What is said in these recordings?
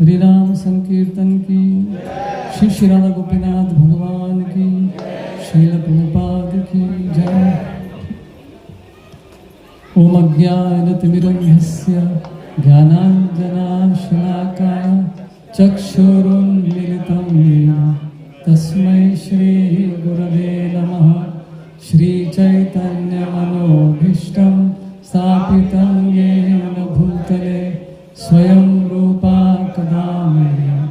हरिनाम संकीर्तन की, श्री श्री राधा गोपीनाथ भगवान की, श्रील प्रभुपाद की जय। ओम अज्ञानतिमिरन्धस्य ज्ञानाञ्जनाशलाकाय चक्षुरुन्मीलितं येन तस्मै श्री गुरवे नमः। श्री चैतन्य मनोभीष्टं स्थापितं येन भूतले स्वयं रूपा कदा मह्यं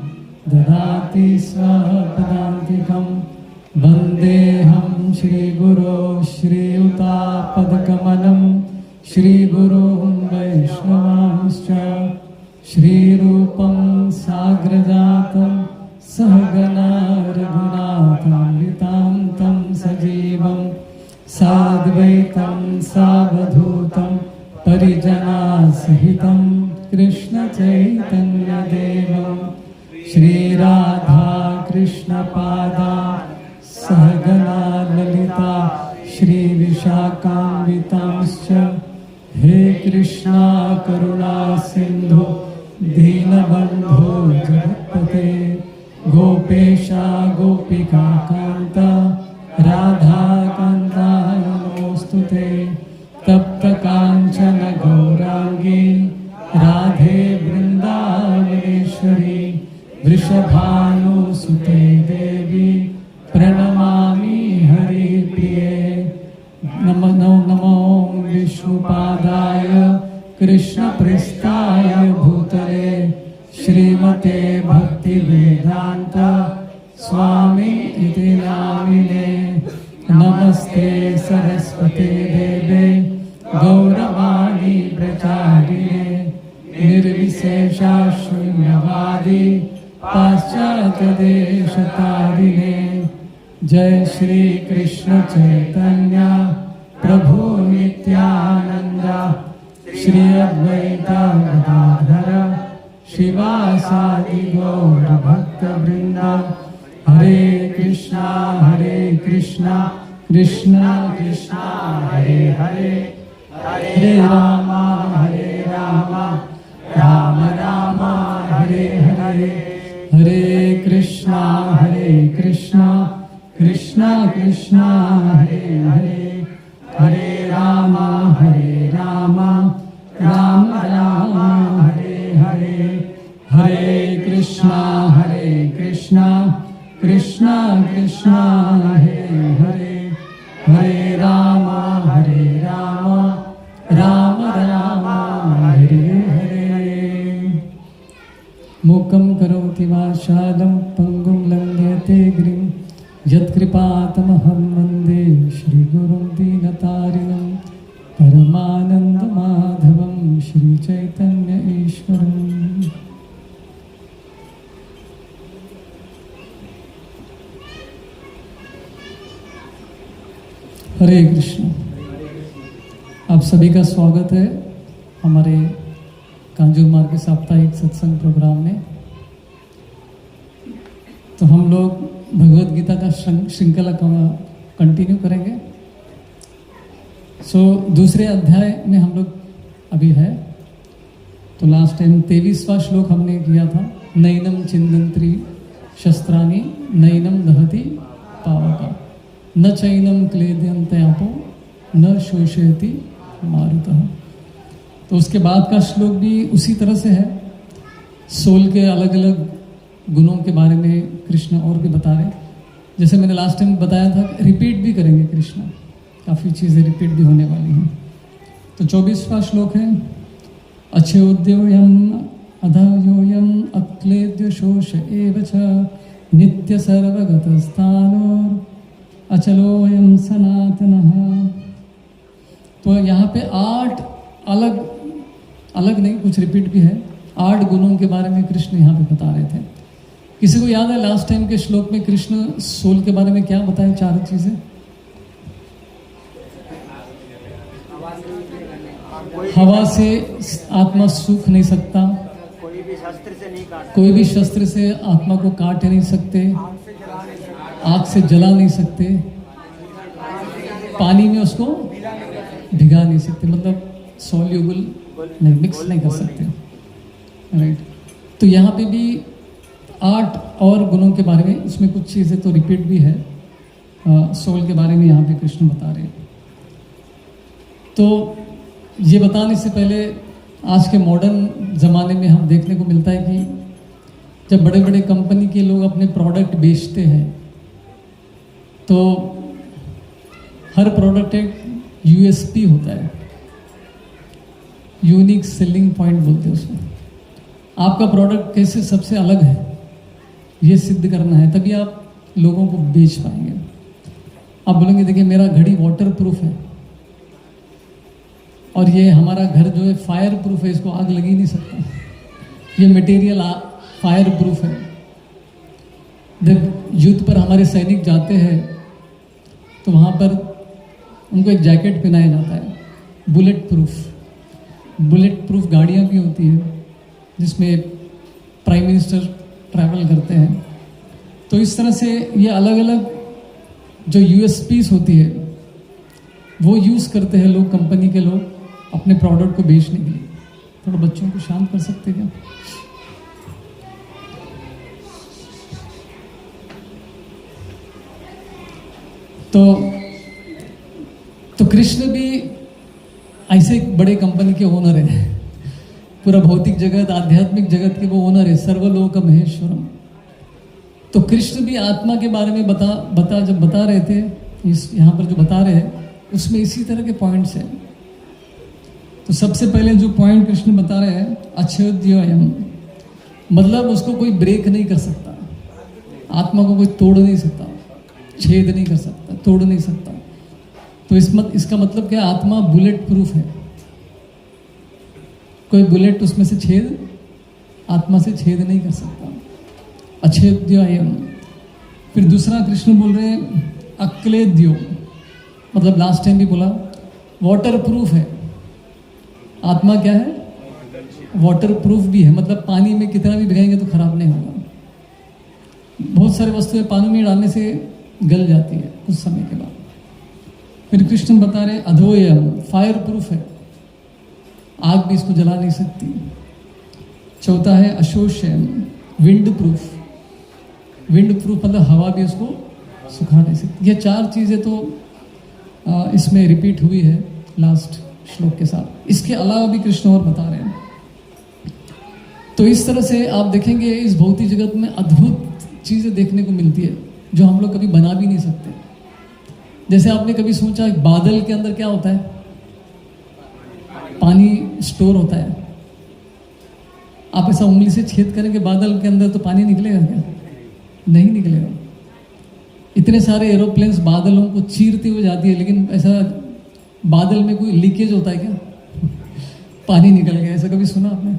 ददाति स्वपदान्तिकं। वन्देऽहं श्रीगुरो श्रीयुतापदकमलं श्रीगुरुं वैष्णवांश्च। श्रीरूपं साग्रजातं सहगना रघुनाथान्वितां तं सजीवं साद्वैतं सावधूतं परिजनासहितं कृष्णचैतन्यदेवं श्रीराधा कृष्णपादा सहगना ललिता श्रीविशाखान्वितांश्च। हे कृष्णा करुणा सिन्धु दीनबन्धो जगत्पते गोपेशा गोपिका कान्त राधाकान्ता नमोऽस्तुते। तप्त काञ्चन गौराङ्गी राधे वृन्दावनेश्वरी वृषभानुसुते देवी प्रणमामि हरिप्रिये। नमो नमो विष्णुपादाय कृष्णप्रेष्ठाय भूतले श्रीमते भक्तिवेदान्त स्वामी इति नामिने। नमस्ते सरस्वती देवे गौरवाणी प्रचारिणे निर्विशेषा शून्यवादी पाश्चात्य देशतारिणे। जय श्री कृष्ण चैतन्य प्रभु नित्यानंद श्री अद्वैत गदाधर शिवासादि गौर भक्त वृंद। हरे कृष्णा कृष्णा कृष्णा हरे हरे हरे राम राम राम हरे हरे। हरे कृष्णा कृष्णा कृष्णा हरे हरे हरे राम राम राम हरे हरे। हरे कृष्णा कृष्णा कृष्णा हरे हरे हरे राम राम हरे हरे। मूकं करोति वाचालं पङ्गुं लङ्घयते गिरिं यत्कृपातमहं वन्दे श्रीगुरुं दीनतारिणं परमानन्दमाधवं श्रीचैतन्य ईश्वरम्। हरे कृष्ण। आप सभी का स्वागत है हमारे कांजूर मार्ग के साप्ताहिक सत्संग प्रोग्राम में। तो हम लोग भगवद गीता का श्रृंखला कंटिन्यू करेंगे। दूसरे अध्याय में हम लोग अभी है। तो लास्ट टाइम 23वां श्लोक हमने किया था। नैनम चिंदंत्री शस्त्राणि नैनम दहति पावका न चैनम क्लेद्यन्त्यापो न शोषयति मारुतः। तो उसके बाद का श्लोक भी उसी तरह से है। सोल के अलग अलग गुणों के बारे में कृष्ण और भी बता रहे। जैसे मैंने लास्ट टाइम बताया था, रिपीट भी करेंगे कृष्ण, काफ़ी चीज़ें रिपीट भी होने वाली हैं। तो 24वां श्लोक है अच्छोद्योयम अधयोयम अक्लेद्य शोष एव च नित्य सर्वगत स्थानोर अचलोयम सनातनः। तो यहाँ पे 8 अलग नहीं, कुछ रिपीट भी है। 8 गुणों के बारे में कृष्ण यहाँ पे बता रहे थे। किसी को याद है लास्ट टाइम के श्लोक में कृष्ण सोल के बारे में क्या बताए? 4 चीजें। हवा से आत्मा सूख नहीं सकता, कोई भी शस्त्र से आत्मा को काट नहीं सकते, आग से जला नहीं सकते, पानी में उसको भिगा नहीं सकते, मतलब सॉल्यूबल नहीं, मिक्स नहीं कर सकते, राइट। तो यहाँ पे भी 8 और गुणों के बारे में, उसमें कुछ चीज़ें तो रिपीट भी है। सोल के बारे में यहाँ पे कृष्ण बता रहे हैं। तो ये बताने से पहले आज के मॉडर्न ज़माने में हम देखने को मिलता है कि जब बड़े बड़े कंपनी के लोग अपने प्रोडक्ट बेचते हैं तो हर प्रोडक्ट एक यूएसपी होता है, यूनिक सेलिंग पॉइंट बोलते हैं उसमें। आपका प्रोडक्ट कैसे सबसे अलग है ये सिद्ध करना है, तभी आप लोगों को बेच पाएंगे। आप बोलेंगे देखिए मेरा घड़ी वाटर प्रूफ है और ये हमारा घर जो है फायर प्रूफ है, इसको आग लग ही नहीं सकता, ये मटेरियल फायर प्रूफ है। जब युद्ध पर हमारे सैनिक जाते हैं तो वहाँ पर उनको एक जैकेट पहनाया जाता है, बुलेट प्रूफ गाड़ियाँ भी होती है जिसमें प्राइम मिनिस्टर ट्रैवल करते हैं। तो इस तरह से ये अलग अलग जो यूएसपीस होती है वो यूज़ करते हैं लोग, कंपनी के लोग अपने प्रोडक्ट को बेचने के लिए। थोड़ा बच्चों को शांत कर सकते क्या? तो कृष्ण भी ऐसे एक बड़े कंपनी के ओनर है, पूरा भौतिक जगत आध्यात्मिक जगत के वो ओनर है, सर्वलोक महेश्वरम। तो कृष्ण भी आत्मा के बारे में जब बता रहे थे, इस यहाँ पर जो बता रहे हैं उसमें इसी तरह के पॉइंट्स हैं। तो सबसे पहले जो पॉइंट कृष्ण बता रहे हैं, अच्छेद्ययम्, मतलब उसको कोई ब्रेक नहीं कर सकता, आत्मा को कोई तोड़ नहीं सकता, छेद नहीं कर सकता, तोड़ नहीं सकता। तो इसका मतलब क्या, आत्मा बुलेट प्रूफ है, कोई बुलेट उसमें से आत्मा से छेद नहीं कर सकता, अच्छेद्ययम्। फिर दूसरा कृष्ण बोल रहे हैं अक्लेद्यो, मतलब लास्ट टाइम भी बोला वाटर प्रूफ है। आत्मा क्या है, वाटर प्रूफ भी है, मतलब पानी में कितना भी भिगाएंगे तो खराब नहीं होगा। बहुत सारे वस्तुएं पानी में डालने से गल जाती है कुछ समय के बाद। फिर कृष्ण बता रहे अधोयम, फायर प्रूफ है, आग भी इसको जला नहीं सकती। चौथा है अशोषयम, विंड प्रूफ मतलब हवा भी उसको सुखा नहीं सकती। ये 4 चीज़ें तो इसमें रिपीट हुई है लास्ट श्लोक के साथ। इसके अलावा भी कृष्ण और बता रहे हैं। तो इस तरह से आप देखेंगे इस भौतिक जगत में अद्भुत चीज़ें देखने को मिलती है जो हम लोग कभी बना भी नहीं सकते। जैसे आपने कभी सोचा बादल के अंदर क्या होता है, पानी स्टोर होता है। आप ऐसा उंगली से छेद करेंगे बादल के अंदर तो पानी निकलेगा क्या? नहीं निकलेगा। इतने सारे एरोप्लेन्स बादलों को चीरते हुए जाती है, लेकिन ऐसा बादल में कोई लीकेज होता है क्या? पानी निकल गया, ऐसा कभी सुना आपने?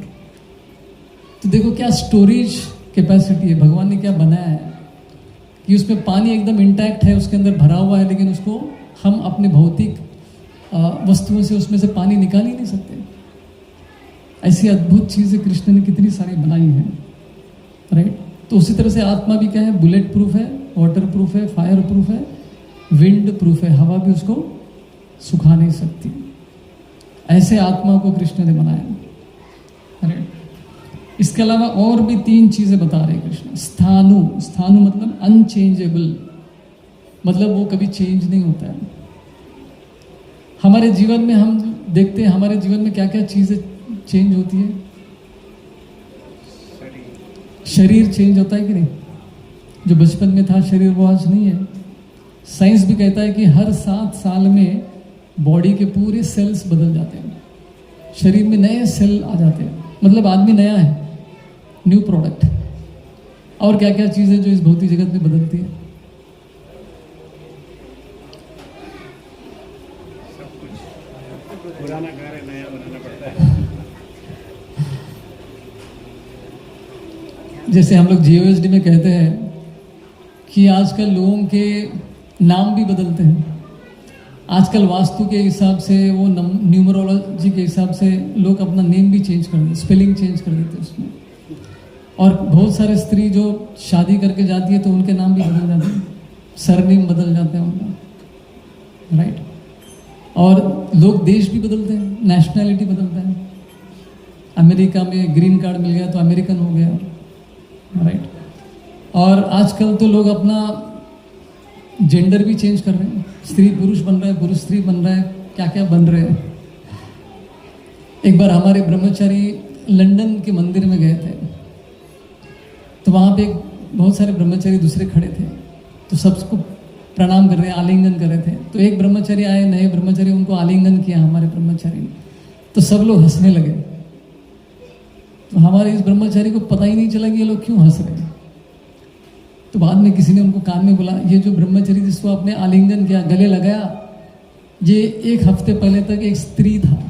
तो देखो क्या स्टोरेज कैपेसिटी है, भगवान ने क्या बनाया है कि उसमें पानी एकदम इंटैक्ट है, उसके अंदर भरा हुआ है, लेकिन उसको हम अपने भौतिक वस्तुओं से उसमें से पानी निकाल ही नहीं सकते। ऐसी अद्भुत चीज़ें कृष्ण ने कितनी सारी बनाई हैं, राइट। तो उसी तरह से आत्मा भी क्या है, बुलेट प्रूफ है, वाटर प्रूफ है, फायर प्रूफ है, विंड प्रूफ है, हवा भी उसको सुखा नहीं सकती। ऐसे आत्मा को कृष्ण ने बनाया, राइट। इसके अलावा और भी 3 चीज़ें बता रहे कृष्ण। स्थानु मतलब अनचेंजेबल, मतलब वो कभी चेंज नहीं होता है। हमारे जीवन में हम देखते हैं हमारे जीवन में क्या क्या चीज़ें चेंज होती है। शरीर चेंज होता है कि नहीं? जो बचपन में था शरीर वो आज नहीं है। साइंस भी कहता है कि हर 7 साल में बॉडी के पूरे सेल्स बदल जाते हैं, शरीर में नए सेल आ जाते हैं, मतलब आदमी नया है, न्यू प्रोडक्ट। और क्या क्या चीज़ें जो इस भौतिक जगत में बदलती है? पुराना घर है, नया बनाना पड़ता है। जैसे हम लोग जीओएसडी में कहते हैं कि आजकल लोगों के नाम भी बदलते हैं। आजकल वास्तु के हिसाब से, वो न्यूमरोलॉजी के हिसाब से लोग अपना नेम भी चेंज कर देते, स्पेलिंग चेंज कर देते उसमें। और बहुत सारे स्त्री जो शादी करके जाती है तो उनके नाम भी बदल जाते हैं, सरनेम बदल जाते हैं उनका, राइट। और लोग देश भी बदलते हैं, नेशनैलिटी बदलता है। अमेरिका में ग्रीन कार्ड मिल गया तो अमेरिकन हो गया, राइट। और आजकल तो लोग अपना जेंडर भी चेंज कर रहे हैं, स्त्री पुरुष बन रहा है, पुरुष स्त्री बन रहा है, क्या क्या बन रहे हैं। एक बार हमारे ब्रह्मचारी लंदन के मंदिर में गए थे, तो वहाँ पे बहुत सारे ब्रह्मचारी दूसरे खड़े थे, तो सबको प्रणाम कर रहे हैं, आलिंगन कर रहे थे, तो एक ब्रह्मचारी आए, नए ब्रह्मचारी, उनको आलिंगन किया हमारे ब्रह्मचारी ने, तो सब लोग हंसने लगे। तो हमारे इस ब्रह्मचारी को पता ही नहीं चला कि ये लोग क्यों हंस रहे हैं। तो बाद में किसी ने उनको कान में बोला, ये जो ब्रह्मचारी जिसको आपने आलिंगन किया, गले लगाया, ये 1 हफ्ते पहले तक एक स्त्री था,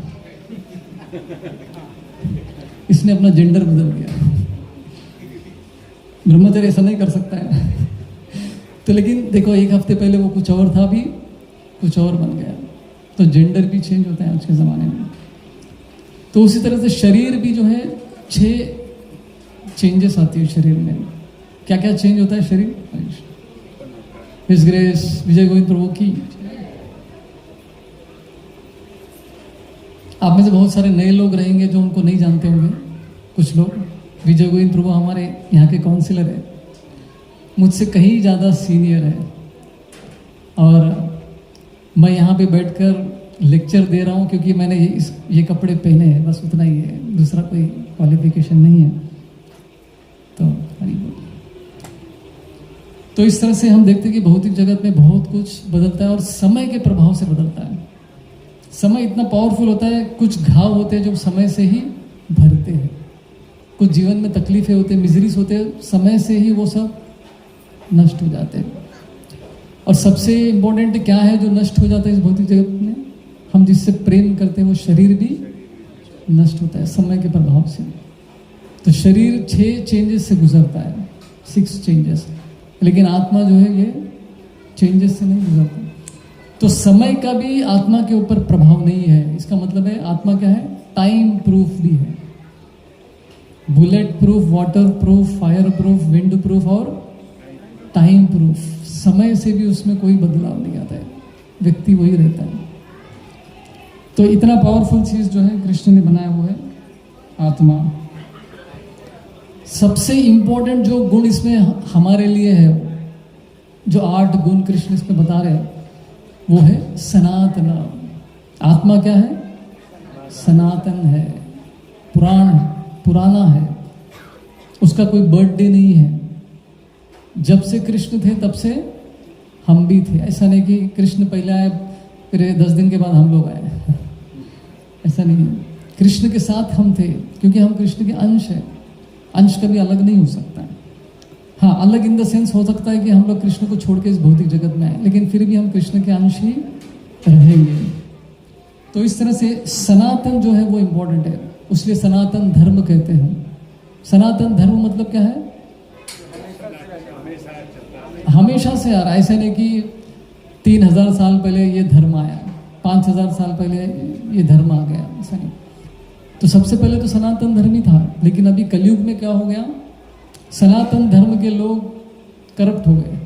इसने अपना जेंडर बदल दिया। ब्रह्मचारी ऐसा नहीं कर सकता है। तो लेकिन देखो, 1 हफ्ते पहले वो कुछ और था, भी कुछ और बन गया। तो जेंडर भी चेंज होता है आज के ज़माने में। तो उसी तरह से शरीर भी जो है 6 चेंजेस आती है शरीर में। क्या क्या चेंज होता है शरीर? हिज ग्रेस विजय गोविंद प्रभु की। आप में से बहुत सारे नए लोग रहेंगे जो उनको नहीं जानते होंगे। कुछ लोग, विजय गोविंद प्रभु हमारे यहाँ के काउंसिलर है, मुझसे कहीं ज़्यादा सीनियर है, और मैं यहाँ पे बैठकर लेक्चर दे रहा हूँ क्योंकि मैंने ये कपड़े पहने हैं, बस उतना ही है, दूसरा कोई क्वालिफिकेशन नहीं है। तो हरी बोल। तो इस तरह से हम देखते हैं कि भौतिक जगत में बहुत कुछ बदलता है और समय के प्रभाव से बदलता है। समय इतना पावरफुल होता है, कुछ घाव होते हैं जो समय से ही भरते हैं, कुछ जीवन में तकलीफें होते हैं, मिजरीज होते हैं, समय से ही वो सब नष्ट हो जाते हैं। और सबसे इम्पोर्टेंट क्या है जो नष्ट हो जाता है इस भौतिक जगत में? हम जिससे प्रेम करते हैं वो शरीर भी नष्ट होता है समय के प्रभाव से। तो शरीर 6 चेंजेस से गुजरता है, 6 चेंजेस, लेकिन आत्मा जो है ये चेंजेस से नहीं गुजरता। तो समय का भी आत्मा के ऊपर प्रभाव नहीं है। इसका मतलब है आत्मा क्या है? टाइम प्रूफ भी है, bullet proof, water proof, fire proof, wind proof और टाइम प्रूफ। समय से भी उसमें कोई बदलाव नहीं आता है, व्यक्ति वही रहता है। तो इतना पावरफुल चीज जो है कृष्ण ने बनाया वो है आत्मा। सबसे इंपॉर्टेंट जो गुण इसमें हमारे लिए है, जो 8 गुण कृष्ण इसमें बता रहे हैं, वो है सनातन। आत्मा क्या है? सनातन है, पुराना है, उसका कोई बर्थडे नहीं है। जब से कृष्ण थे तब से हम भी थे। ऐसा नहीं कि कृष्ण पहले आए फिर 10 दिन के बाद हम लोग आए, ऐसा नहीं है। कृष्ण के साथ हम थे क्योंकि हम कृष्ण के अंश हैं। अंश कभी अलग नहीं हो सकता है। हाँ, अलग इन द सेंस हो सकता है कि हम लोग कृष्ण को छोड़ के इस भौतिक जगत में आए, लेकिन फिर भी हम कृष्ण के अंश ही रहेंगे। तो इस तरह से सनातन जो है वो इम्पोर्टेंट है, इसलिए सनातन धर्म कहते हैं। सनातन धर्म मतलब क्या है? हमेशा से आ रहा है। ऐसा नहीं कि 3000 साल पहले ये धर्म आया, 5000 साल पहले ये धर्म आ गया, ऐसा नहीं। तो सबसे पहले तो सनातन धर्म ही था, लेकिन अभी कलयुग में क्या हो गया? सनातन धर्म के लोग करप्ट हो गए।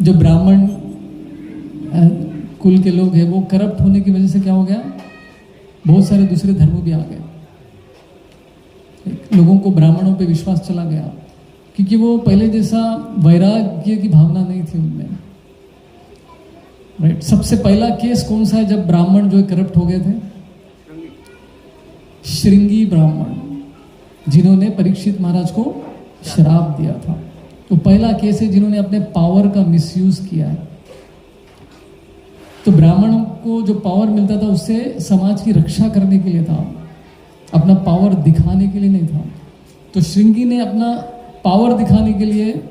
जो ब्राह्मण कुल के लोग हैं वो करप्ट होने की वजह से क्या हो गया? बहुत सारे दूसरे धर्म भी आ गए। लोगों को ब्राह्मणों पे विश्वास चला गया क्योंकि वो पहले जैसा वैराग्य की भावना नहीं थी उनमें। राइट। सबसे पहला केस कौन सा है जब ब्राह्मण जो करप्ट हो गए थे? श्रृंगी ब्राह्मण, जिन्होंने परीक्षित महाराज को श्राप दिया था। तो पहला केस है जिन्होंने अपने पावर का मिसयूज किया है। तो ब्राह्मणों को जो पावर मिलता था उससे समाज की रक्षा करने के लिए था, अपना पावर दिखाने के लिए नहीं था। तो श्रृंगी ने अपना पावर दिखाने के लिए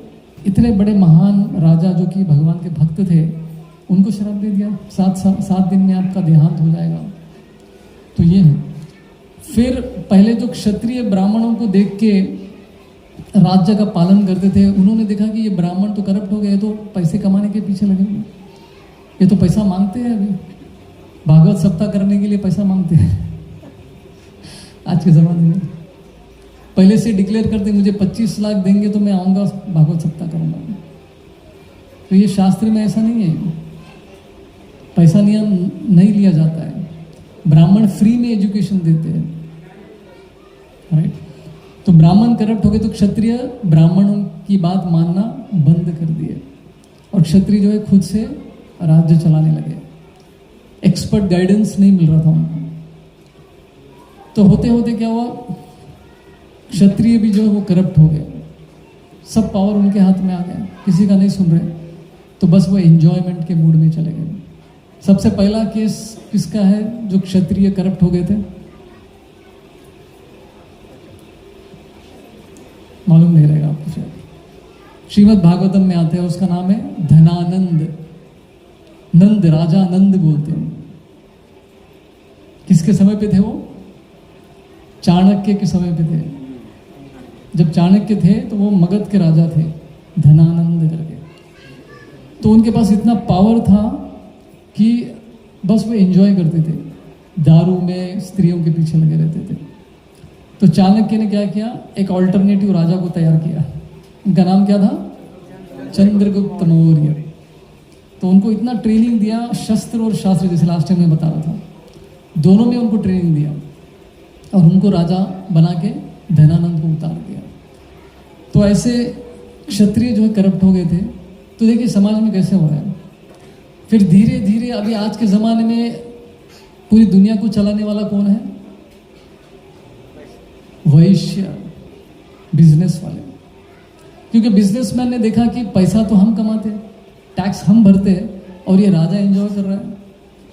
इतने बड़े महान राजा जो कि भगवान के भक्त थे उनको श्राप दे दिया, 7 दिन में आपका देहांत हो जाएगा। तो ये है। फिर पहले जो क्षत्रिय ब्राह्मणों को देख के राज्य का पालन करते थे, उन्होंने देखा कि ये ब्राह्मण तो करप्ट हो गए, तो पैसे कमाने के पीछे लगे हुए, ये तो पैसा मांगते हैं, अभी भागवत सप्ताह करने के लिए पैसा मांगते हैं आज के ज़माने में। पहले से डिक्लेयर करते मुझे 25 लाख देंगे तो मैं आऊँगा भागवत सप्ताह करूँगा। तो ये शास्त्र में ऐसा नहीं है, पैसा नियम नहीं लिया जाता है। ब्राह्मण फ्री में एजुकेशन देते हैं। राइट। तो ब्राह्मण करप्ट हो गए तो क्षत्रिय ब्राह्मणों की बात मानना बंद कर दिए और क्षत्रिय जो है खुद से राज्य चलाने लगे। एक्सपर्ट गाइडेंस नहीं मिल रहा था उनको। तो होते होते क्या हुआ? क्षत्रिय भी जो है वो करप्ट हो गए, सब पावर उनके हाथ में आ गया, किसी का नहीं सुन रहे। तो बस वो एंजॉयमेंट के मूड में चले गए। सबसे पहला केस किसका है जो क्षत्रिय करप्ट हो गए थे? मालूम नहीं रहेगा आपको शायद। श्रीमद् भागवतम में आते हैं, उसका नाम है धनानंद। नंद, राजा नंद बोलते हैं। किसके समय पे थे वो? चाणक्य के समय पे थे। जब चाणक्य थे तो वो मगध के राजा थे, धनानंद करके। तो उनके पास इतना पावर था कि बस वो एंजॉय करते थे, दारू में स्त्रियों के पीछे लगे रहते थे। तो चाणक्य ने क्या किया, एक ऑल्टरनेटिव राजा को तैयार किया। उनका नाम क्या था? चंद्रगुप्त मौर्य। तो उनको इतना ट्रेनिंग दिया, शस्त्र और शास्त्र, जैसे लास्ट टाइम मैं बता रहा था, दोनों में उनको ट्रेनिंग दिया और उनको राजा बना के धनानंद को उतार दिया। तो ऐसे क्षत्रिय जो है करप्ट हो गए थे। तो देखिए समाज में कैसे हो रहा है। फिर धीरे धीरे अभी आज के ज़माने में पूरी दुनिया को चलाने वाला कौन है? वैश्य, बिजनेस वाले। क्योंकि बिजनेसमैन ने देखा कि पैसा तो हम कमाते, टैक्स हम भरते, और ये राजा एंजॉय कर रहा है,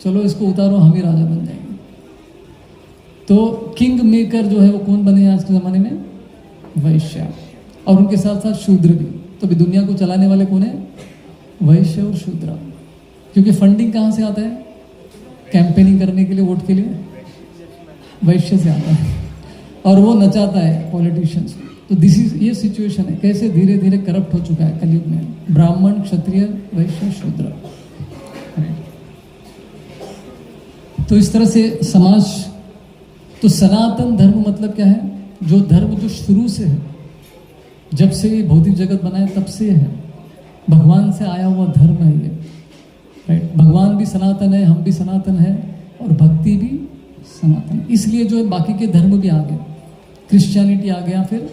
चलो इसको उतारो, हम ही राजा बन जाएंगे। तो किंग मेकर जो है वो कौन बने आज के ज़माने में? वैश्य, और उनके साथ साथ शूद्र भी। तो भी दुनिया को चलाने वाले कौन है? वैश्य और शूद्र। क्योंकि फंडिंग कहाँ से आता है? कैंपेनिंग करने के लिए, वोट के लिए वैश्य से आता है, और वो नचाता है पॉलिटिशियंस। तो दिस इज, ये सिचुएशन है कैसे धीरे धीरे करप्ट हो चुका है कलयुग में। ब्राह्मण, क्षत्रिय, वैश्य, शूद्र। तो इस तरह से समाज। तो सनातन धर्म मतलब क्या है? जो धर्म जो शुरू से है, जब से ये भौतिक जगत बना है तब से है, भगवान से आया हुआ धर्म है ये, राइट। भगवान भी सनातन है, हम भी सनातन है, और भक्ति भी सनातन। इसलिए जो है बाकी के धर्म भी आ गए। क्रिश्चियनिटी आ गया, फिर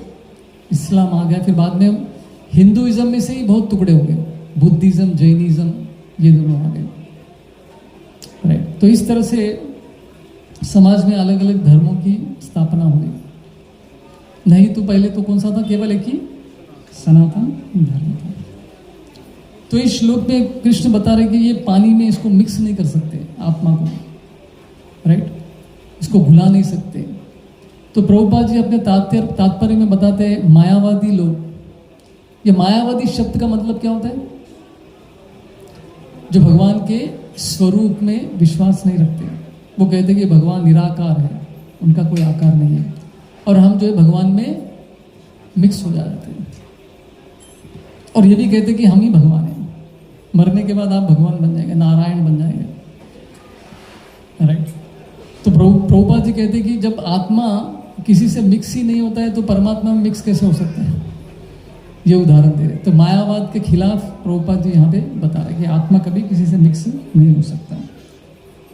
इस्लाम आ गया, फिर बाद में हिंदुइज्म में से ही बहुत टुकड़े हो गए, बुद्धिज्म, जैनिज्म, ये दोनों आ गए, राइट। तो इस तरह से समाज में अलग अलग धर्मों की स्थापना हो गई। नहीं तो पहले तो कौन सा था? केवल एक ही सनातन धर्म था। तो इस श्लोक में कृष्ण बता रहे कि ये पानी में इसको मिक्स नहीं कर सकते, आत्मा को, राइट, इसको घुला नहीं सकते। तो प्रभुपाद जी अपने तात्पर्य में बताते हैं, मायावादी लोग, ये मायावादी शब्द का मतलब क्या होता है? जो भगवान के स्वरूप में विश्वास नहीं रखते। वो कहते हैं कि भगवान निराकार है, उनका कोई आकार नहीं है, और हम जो है भगवान में मिक्स हो जाते हैं। और ये भी कहते हैं कि हम ही भगवान हैं, मरने के बाद आप भगवान बन जाएंगे, नारायण बन जाएंगे, राइट। तो प्रभुपाद जी कहते हैं कि जब आत्मा किसी से मिक्स ही नहीं होता है तो परमात्मा में मिक्स कैसे हो सकता है? ये उदाहरण दे रहे। तो मायावाद के खिलाफ प्रभुपाद जी यहाँ पे बता रहे कि आत्मा कभी किसी से मिक्स नहीं हो सकता,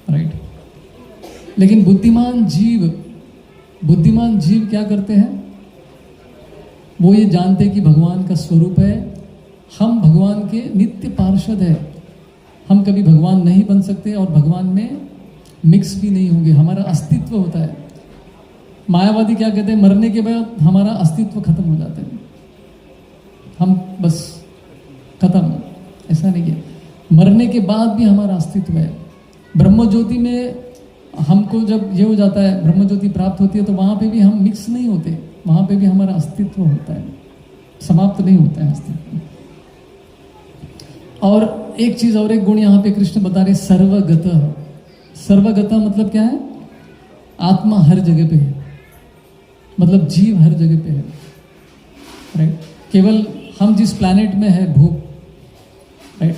राइट। लेकिन बुद्धिमान जीव क्या करते हैं? वो ये जानते हैं कि भगवान का स्वरूप है, हम भगवान के नित्य पार्षद है, हम कभी भगवान नहीं बन सकते और भगवान में मिक्स भी नहीं होंगे, हमारा अस्तित्व होता है। मायावादी क्या कहते हैं? मरने के बाद हमारा अस्तित्व खत्म हो जाता है, हम बस खत्म। ऐसा नहीं है, मरने के बाद भी हमारा अस्तित्व है। ब्रह्म ज्योति में हमको जब ये हो जाता है, ब्रह्म ज्योति प्राप्त होती है, तो वहाँ पे भी हम मिक्स नहीं होते, वहाँ पे भी हमारा अस्तित्व होता है, समाप्त नहीं होता है अस्तित्व। और एक चीज और, एक गुण यहाँ पे कृष्ण बता रहे, सर्वगत। सर्वगत मतलब क्या है? आत्मा हर जगह पे है, मतलब जीव हर जगह पे है, राइट। केवल हम जिस प्लैनेट में है, भू, राइट,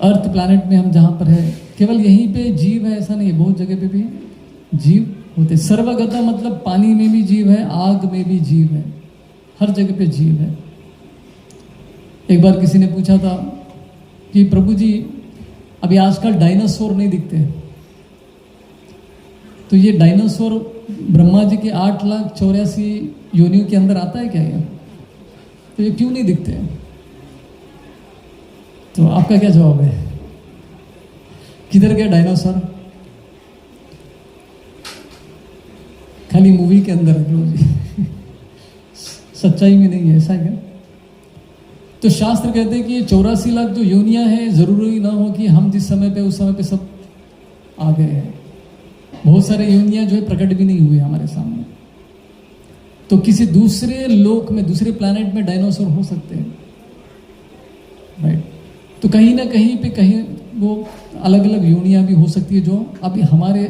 अर्थ प्लैनेट में हम जहाँ पर है, केवल यहीं पे जीव है ऐसा नहीं है, बहुत जगह पे भी जीव होते। सर्वगत मतलब पानी में भी जीव है, आग में भी जीव है, हर जगह पे जीव है। एक बार किसी ने पूछा था कि प्रभु जी अभी आजकल डायनासोर नहीं दिखते, तो ये डायनासोर ब्रह्मा जी के 8,84,000 योनियों के अंदर आता है क्या ये? तो ये क्यों नहीं दिखते? तो आपका क्या जवाब है? किधर गया डायनासोर? खाली मूवी के अंदर है, सच्चाई में नहीं है, ऐसा क्या? तो शास्त्र कहते हैं कि ये 84 लाख जो योनियां हैं, जरूरी ना हो कि हम जिस समय पे उस समय पे सब आ गए हैं। बहुत सारे योनियां जो है प्रकट भी नहीं हुए हमारे सामने। तो किसी दूसरे लोक में, दूसरे प्लैनेट में डायनासोर हो सकते हैं, राइट। तो कहीं ना कहीं पे कहीं वो अलग अलग योनियां भी हो सकती है जो अभी हमारे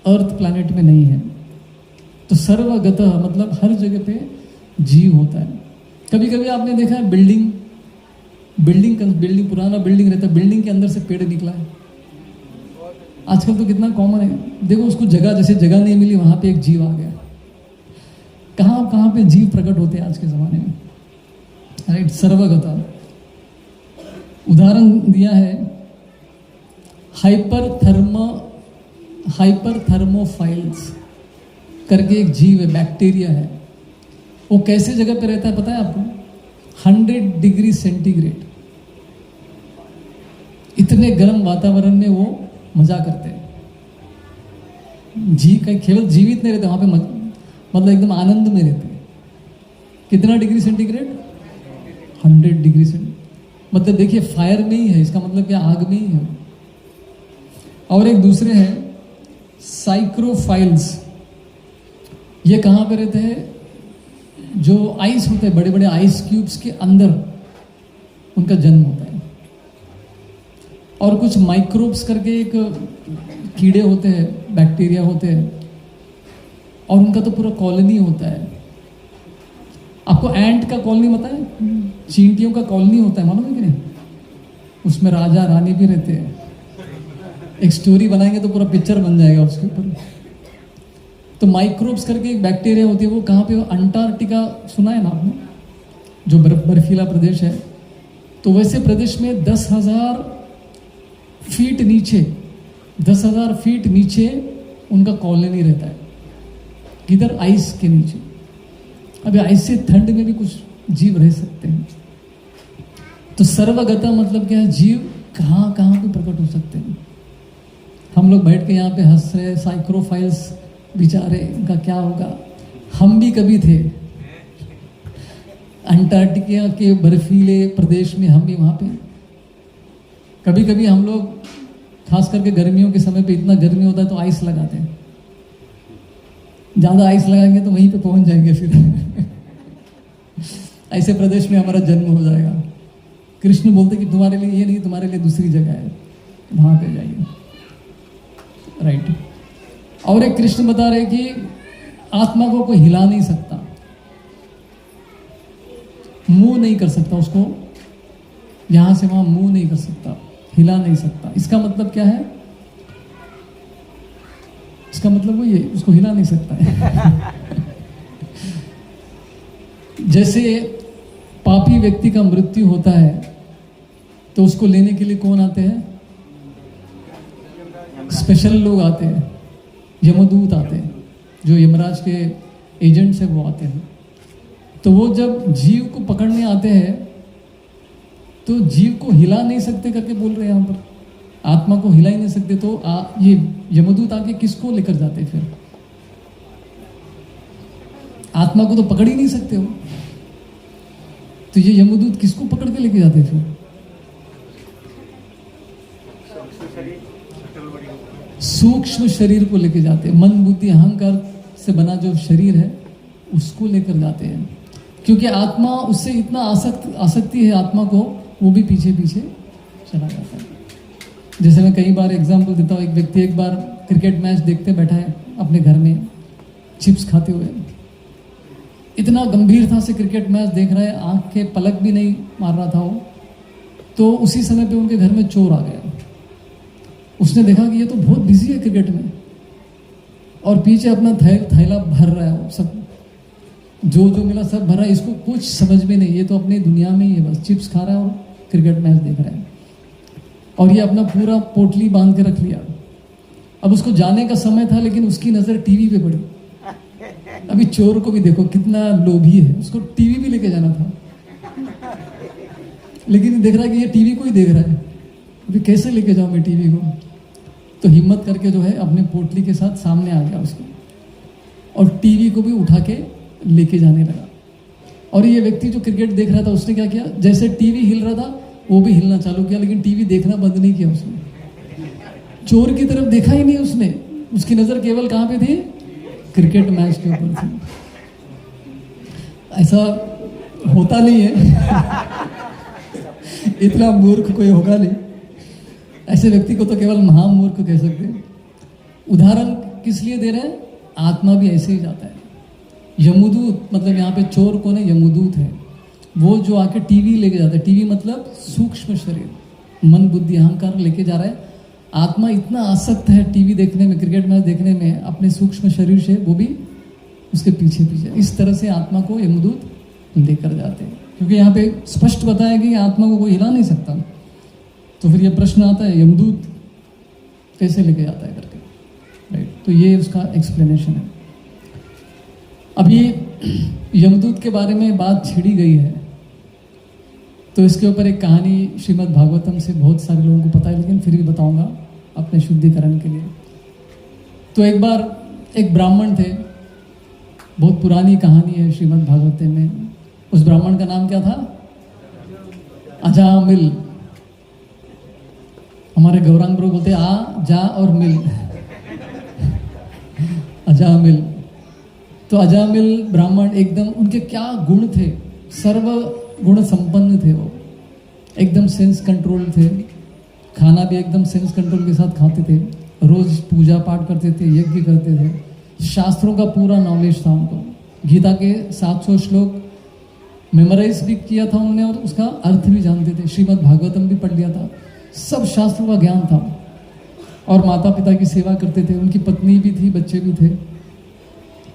अर्थ प्लैनेट में नहीं है। तो सर्वगतः मतलब हर जगह पे जीव होता है। कभी कभी आपने देखा है बिल्डिंग पुराना बिल्डिंग रहता है, बिल्डिंग के अंदर से पेड़ निकला है। आजकल तो कितना कॉमन है, देखो उसको जगह, जैसे जगह नहीं मिली वहां पे एक जीव आ गया। कहाँ कहाँ पे जीव प्रकट होते हैं आज के जमाने में, राइट। सर्वगता उदाहरण दिया है, हाइपरथर्मोफाइल्स करके एक जीव है, बैक्टीरिया है। वो कैसे जगह पे रहता है पता है आपको? 100 डिग्री सेंटीग्रेड, इतने गर्म वातावरण में वो मजा करते हैं। केवल जीवित नहीं रहते वहां पे, मतलब एकदम आनंद में रहते हैं। कितना डिग्री सेंटीग्रेड? 100 degree centigrade. मतलब देखिए फायर में ही है, इसका मतलब क्या आग में ही है। और एक दूसरे हैं साइक्रोफाइल्स। ये कहाँ पे रहते हैं? जो आइस होते हैं, बड़े बड़े आइस क्यूब्स के अंदर उनका जन्म होता है। और कुछ माइक्रोब्स करके एक कीड़े होते हैं, बैक्टीरिया होते हैं, और उनका तो पूरा कॉलोनी होता है। आपको एंट का कॉलोनी पता है? चींटियों का कॉलोनी होता है, मालूम है कि नहीं? उसमें राजा रानी भी रहते हैं। एक स्टोरी बनाएंगे तो पूरा पिक्चर बन जाएगा उसके ऊपर। तो माइक्रोब्स करके एक बैक्टीरिया होती है, वो कहाँ पे? अंटार्कटिका सुना है ना आपने, जो बर्फीला प्रदेश है। तो वैसे प्रदेश में 10,000 फीट नीचे, 10,000 फीट नीचे उनका कॉलोनी रहता है। किधर? आइस के नीचे। अभी आइस से ठंड में भी कुछ जीव रह सकते हैं। तो सर्वगता मतलब क्या है? जीव कहाँ कहाँ पे प्रकट हो सकते हैं। हम लोग बैठ के यहाँ पे हंस रहे, साइक्रोफाइल्स बेचारे, इनका क्या होगा? हम भी कभी थे अंटार्कटिका के बर्फीले प्रदेश में, हम भी वहाँ पे। कभी कभी हम लोग खास करके गर्मियों के समय पे इतना गर्मी होता है तो आइस लगाते हैं। ज़्यादा आइस लगाएंगे तो वहीं पे पहुंच जाएंगे फिर। ऐसे प्रदेश में हमारा जन्म हो जाएगा। कृष्ण बोलते कि तुम्हारे लिए ये नहीं, तुम्हारे लिए दूसरी जगह है, वहां पे जाइए, राइट। और एक कृष्ण बता रहे कि आत्मा को कोई हिला नहीं सकता, मूव नहीं कर सकता, उसको यहां से वहां मूव नहीं कर सकता, हिला नहीं सकता। इसका मतलब क्या है? इसका मतलब वो ये, उसको हिला नहीं सकता है। जैसे पापी व्यक्ति का मृत्यु होता है तो उसको लेने के लिए कौन आते हैं? स्पेशल लोग आते हैं, यमदूत आते हैं, जो यमराज के एजेंट्स हैं वो आते हैं। तो वो जब जीव को पकड़ने आते हैं तो जीव को हिला नहीं सकते करके बोल रहे हैं यहाँ पर, आत्मा को हिला ही नहीं सकते। तो ये यमदूत आके किसको लेकर जाते? फिर आत्मा को तो पकड़ ही नहीं सकते हो, तो ये यमदूत किसको पकड़ के लेके जाते? फिर सूक्ष्म शरीर को लेके जाते हैं। मन बुद्धि अहंकार से बना जो शरीर है उसको लेकर जाते हैं, क्योंकि आत्मा उससे इतना आसक्ति है आत्मा को, वो भी पीछे पीछे चला जाता है। जैसे मैं कई बार एग्जाम्पल देता हूँ, एक व्यक्ति एक बार क्रिकेट मैच देखते बैठा है अपने घर में चिप्स खाते हुए, इतना गंभीरता से क्रिकेट मैच देख रहा है, आंख के पलक भी नहीं मार रहा था वो। तो उसी समय पे उनके घर में चोर आ गया। उसने देखा कि ये तो बहुत बिजी है क्रिकेट में, और पीछे अपना थैला भर रहा है, वो सब जो जो मिला सब भर रहा है, इसको कुछ समझ में नहीं, ये तो अपनी दुनिया में ही है, बस चिप्स खा रहा है और क्रिकेट मैच देख रहा है। और ये अपना पूरा पोटली बांध के रख लिया। अब उसको जाने का समय था, लेकिन उसकी नज़र टीवी पे पड़ी। अभी चोर को भी देखो कितना लोभी है, उसको टीवी भी लेके जाना था, लेकिन देख रहा है कि ये टीवी को ही देख रहा है, अभी कैसे लेके जाऊं मैं टीवी को? तो हिम्मत करके जो है अपने पोटली के साथ सामने आ गया उसको, और टीवी को भी उठा के लेके जाने लगा। और ये व्यक्ति जो क्रिकेट देख रहा था उसने क्या किया, जैसे टीवी हिल रहा था वो भी हिलना चालू किया, लेकिन टीवी देखना बंद नहीं किया उसने। चोर की तरफ देखा ही नहीं उसने, उसकी नजर केवल कहां पे थी, क्रिकेट मैच के ऊपर थी। ऐसा होता नहीं है इतना मूर्ख कोई होगा नहीं, ऐसे व्यक्ति को तो केवल महामूर्ख कह सकते हैं। उदाहरण किस लिए दे रहे हैं, आत्मा भी ऐसे ही जाता है। यमदूत मतलब यहाँ पे चोर कौन है, यमदूत है, वो जो आके टीवी लेके जाता है। टीवी मतलब सूक्ष्म शरीर, मन बुद्धि अहंकार लेके जा रहा है। आत्मा इतना आसक्त है टीवी देखने में, क्रिकेट मैच देखने में, अपने सूक्ष्म शरीर से वो भी उसके पीछे पीछे। इस तरह से आत्मा को यमदूत लेकर जाते हैं, क्योंकि यहाँ पे स्पष्ट बताया कि आत्मा को कोई हिला नहीं सकता। तो फिर ये प्रश्न आता है यमदूत कैसे लेके जाता है करके, राइट। तो ये उसका एक्सप्लेनेशन है। अभी यमदूत के बारे में बात छिड़ी गई है, तो इसके ऊपर एक कहानी श्रीमद् भागवतम से बहुत सारे लोगों को पता है, लेकिन फिर भी बताऊंगा अपने शुद्धिकरण के लिए। तो एक बार एक ब्राह्मण थे, बहुत पुरानी कहानी है श्रीमद् भागवतम में। उस ब्राह्मण का नाम क्या था, अजामिल। हमारे गौरांग प्रभु बोलते आ जा और मिल अजामिल। तो अजामिल ब्राह्मण एकदम, उनके क्या गुण थे, सर्व गुण संपन्न थे। वो एकदम सेंस कंट्रोल थे, खाना भी एकदम सेंस कंट्रोल के साथ खाते थे, रोज पूजा पाठ करते थे, यज्ञ करते थे, शास्त्रों का पूरा नॉलेज था उनको। गीता के 700 श्लोक मेमोराइज भी किया था उन्होंने और उसका अर्थ भी जानते थे। श्रीमद् भागवतम भी पढ़ लिया था, सब शास्त्रों का ज्ञान था। और माता पिता की सेवा करते थे, उनकी पत्नी भी थी, बच्चे भी थे।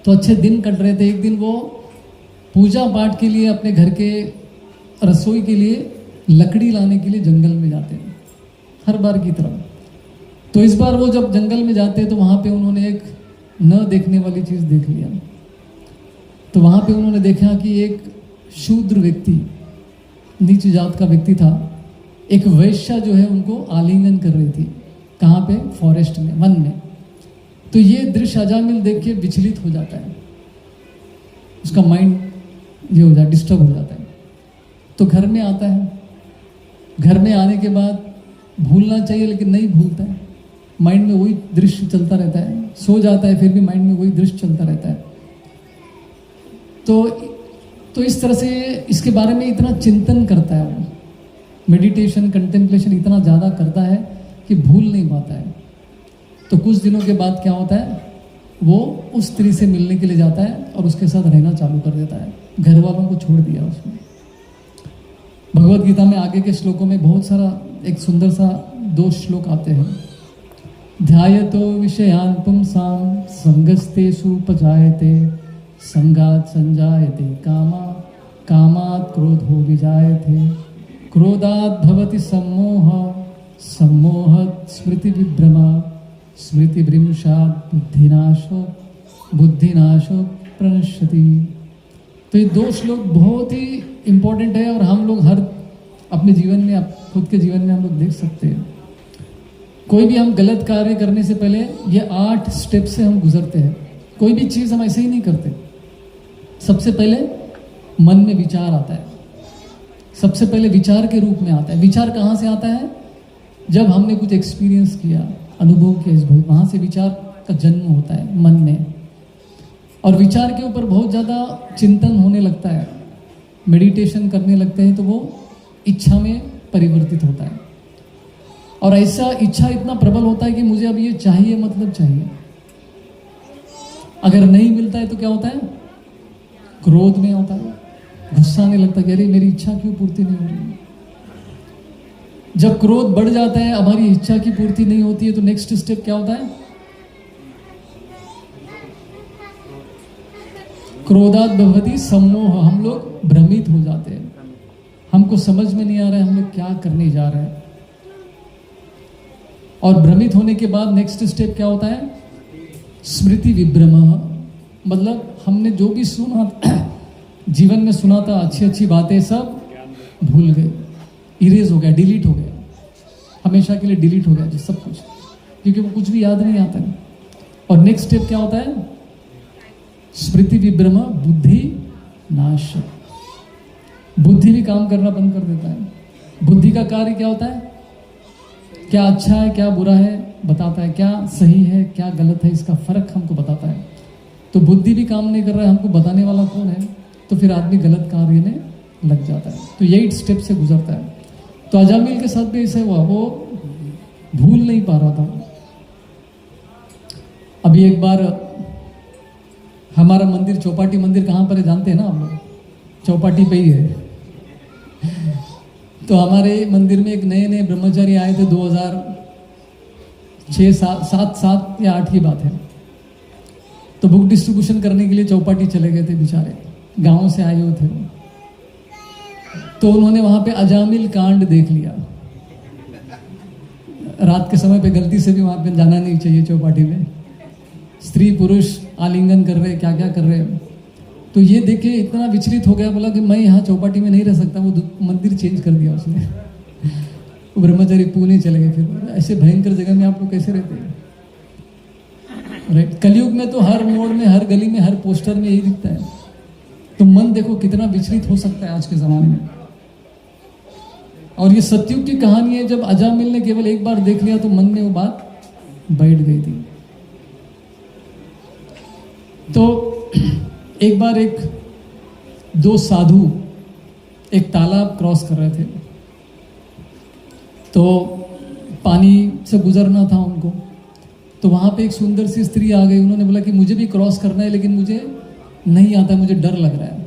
तो अच्छे दिन कट रहे थे। एक दिन वो पूजा पाठ के लिए, अपने घर के रसोई के लिए लकड़ी लाने के लिए जंगल में जाते हैं, हर बार की तरह। तो इस बार वो जब जंगल में जाते हैं तो वहाँ पे उन्होंने एक न देखने वाली चीज़ देख लिया। तो वहाँ पे उन्होंने देखा कि एक शूद्र व्यक्ति, नीच जात का व्यक्ति था, एक वैश्या जो है उनको आलिंगन कर रही थी। कहाँ पे, फॉरेस्ट में, वन में। तो ये दृश्य अजामिल देख के विचलित हो जाता है, उसका माइंड ये हो जाता, डिस्टर्ब हो जाता है। तो घर में आता है, घर में आने के बाद भूलना चाहिए लेकिन नहीं भूलता है, माइंड में वही दृश्य चलता रहता है। सो जाता है फिर भी माइंड में वही दृश्य चलता रहता है। तो इस तरह से इसके बारे में इतना चिंतन करता है वो, मेडिटेशन कंटेम्पलेशन इतना ज़्यादा करता है कि भूल नहीं पाता है। तो कुछ दिनों के बाद क्या होता है, वो उस स्त्री से मिलने के लिए जाता है और उसके साथ रहना चालू कर देता है। घर वालों को छोड़ दिया उसने। भगवत गीता में आगे के श्लोकों में बहुत सारा एक सुंदर सा 2 श्लोक आते हैं। ध्यायतो विषयान् पुंसां संगस्तेषु उपजायते, संगात् संजायते कामा, कामात् क्रोधो विजायते, क्रोधात् भवति सम्मोह, सम्मोहात् स्मृति विभ्रमा, स्मृति भ्रंशात् बुद्धिनाशो, बुद्धिनाशो प्रणश्यति। तो ये 2 श्लोक बहुत ही इम्पोर्टेंट है और हम लोग हर अपने जीवन में, खुद के जीवन में हम लोग देख सकते हैं। कोई भी हम गलत कार्य करने से पहले ये 8 स्टेप से हम गुजरते हैं। कोई भी चीज़ हम ऐसे ही नहीं करते। सबसे पहले मन में विचार आता है, सबसे पहले विचार के रूप में आता है। विचार कहाँ से आता है, जब हमने कुछ एक्सपीरियंस किया, अनुभव किया, इस भूल, वहाँ से विचार का जन्म होता है मन में। और विचार के ऊपर बहुत ज़्यादा चिंतन होने लगता है, मेडिटेशन करने लगते हैं, तो वो इच्छा में परिवर्तित होता है। और ऐसा इच्छा इतना प्रबल होता है कि मुझे अब ये चाहिए, मतलब चाहिए। अगर नहीं मिलता है तो क्या होता है, क्रोध में होता है, गुस्सा आने लगता है कि अरे मेरी इच्छा क्यों पूर्ति नहीं हो रही है। जब क्रोध बढ़ जाता है, हमारी इच्छा की पूर्ति नहीं होती है, तो नेक्स्ट स्टेप क्या होता है, क्रोधात् भवति सम्मोह। हम लोग भ्रमित हो जाते हैं, हमको समझ में नहीं आ रहा है हम लोग क्या करने जा रहे हैं। और भ्रमित होने के बाद नेक्स्ट स्टेप क्या होता है, स्मृति विभ्रमः। मतलब हमने जो भी सुना, जीवन में सुना था, अच्छी अच्छी बातें सब भूल गए, इरेज हो गया, डिलीट हो गया, हमेशा के लिए डिलीट हो गया जो सब कुछ, क्योंकि वो कुछ भी याद नहीं आता है। और नेक्स्ट स्टेप क्या होता है, स्मृति विभ्रम बुद्धि नाश। बुद्धि भी काम करना बंद कर देता है। बुद्धि का कार्य क्या होता है? क्या अच्छा है क्या बुरा है बताता है, क्या सही है क्या गलत है इसका फर्क हमको बताता है। तो बुद्धि भी काम नहीं कर रहा है, हमको बताने वाला कौन है? तो फिर आदमी गलत कार्य में लग जाता है। तो 8 स्टेप से गुजरता है। तो अजामिल के साथ भी ऐसे हुआ, वो भूल नहीं पा रहा था। अभी एक बार हमारा मंदिर चौपाटी मंदिर कहाँ पर है जानते हैं ना आप लोग? चौपाटी पे ही है। तो हमारे मंदिर में एक नए नए ब्रह्मचारी आए थे, 2006 7 या 8 की बात है। तो बुक डिस्ट्रीब्यूशन करने के लिए चौपाटी चले गए थे बेचारे, गांव से आए हुए थे। तो उन्होंने वहां पे अजामिल कांड देख लिया। रात के समय पे गलती से भी वहां पे जाना नहीं चाहिए चौपाटी में। स्त्री पुरुष आलिंगन कर रहे, क्या क्या कर रहे हैं। तो ये देख के इतना विचलित हो गया, बोला कि मैं यहाँ चौपाटी में नहीं रह सकता। वो मंदिर चेंज कर दिया उसने। वो ब्रह्मचारी पुणे चले गए। फिर ऐसे भयंकर जगह में आप लोग कैसे रहते हैं? राइट। कलयुग में तो हर मोड़ में, हर गली में, हर पोस्टर में यही दिखता है। तो मन देखो कितना विचलित हो सकता है आज के जमाने में। और ये सतयुग की कहानी है। जब अजामिल ने केवल एक बार देख लिया तो मन में वो बात बैठ गई थी। तो एक बार दो साधु एक तालाब क्रॉस कर रहे थे। तो पानी से गुजरना था उनको। तो वहां पे एक सुंदर सी स्त्री आ गई। उन्होंने बोला कि मुझे भी क्रॉस करना है लेकिन मुझे नहीं आता, मुझे डर लग रहा है।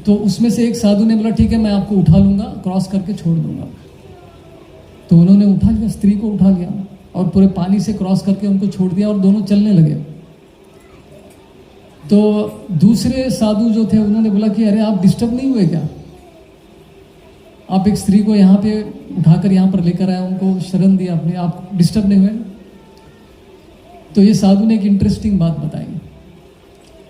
तो उसमें से एक साधु ने बोला ठीक है मैं आपको उठा लूंगा, क्रॉस करके छोड़ दूंगा। तो उन्होंने उठा लिया, स्त्री को उठा लिया और पूरे पानी से क्रॉस करके उनको छोड़ दिया और दोनों चलने लगे। तो दूसरे साधु जो थे उन्होंने बोला कि अरे आप डिस्टर्ब नहीं हुए क्या? आप एक स्त्री को यहाँ पे उठाकर यहाँ पर लेकर आए, उनको शरण दिया आपने, आप डिस्टर्ब नहीं हुए? तो ये साधु ने एक इंटरेस्टिंग बात बताई।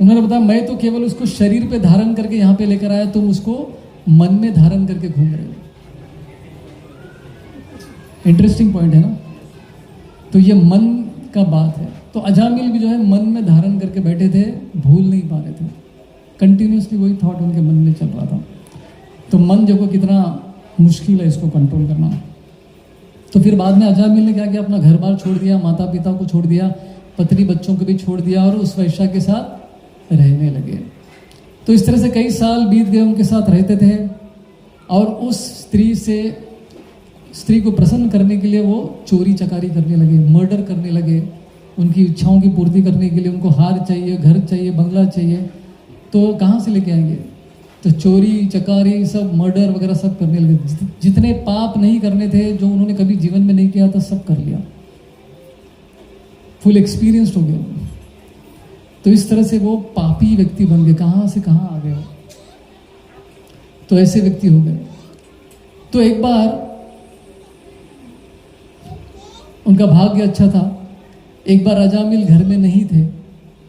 उन्होंने बताया मैं तो केवल उसको शरीर पे धारण करके यहाँ पे लेकर आया, तुम उसको मन में धारण करके घूम रहे हो। इंटरेस्टिंग पॉइंट है ना? तो ये मन का बात है। तो अजामिल भी जो है मन में धारण करके बैठे थे, भूल नहीं पा रहे थे। कंटिन्यूसली वही थॉट उनके मन में चल रहा था। तो मन जो को कितना मुश्किल है इसको कंट्रोल करना। तो फिर बाद में अजामिल ने क्या किया, अपना घर बार छोड़ दिया, माता पिता को छोड़ दिया, पत्नी बच्चों को भी छोड़ दिया और उस वैश्या के साथ रहने लगे। तो इस तरह से कई साल बीत गए, उनके साथ रहते थे। और उस स्त्री को प्रसन्न करने के लिए वो चोरी चकारी करने लगे, मर्डर करने लगे। उनकी इच्छाओं की पूर्ति करने के लिए उनको हार चाहिए, घर चाहिए, बंगला चाहिए। तो कहाँ से लेके आएंगे? तो चोरी चकारी सब, मर्डर वगैरह सब करने लगे। जितने पाप नहीं करने थे, जो उन्होंने कभी जीवन में नहीं किया था, सब कर लिया। फुल एक्सपीरियंस्ड हो गया। तो इस तरह से वो पापी व्यक्ति बन गए। कहाँ से कहाँ आ गए। तो ऐसे व्यक्ति हो गए। तो एक बार उनका भाग्य अच्छा था। एक बार अजामिल घर में नहीं थे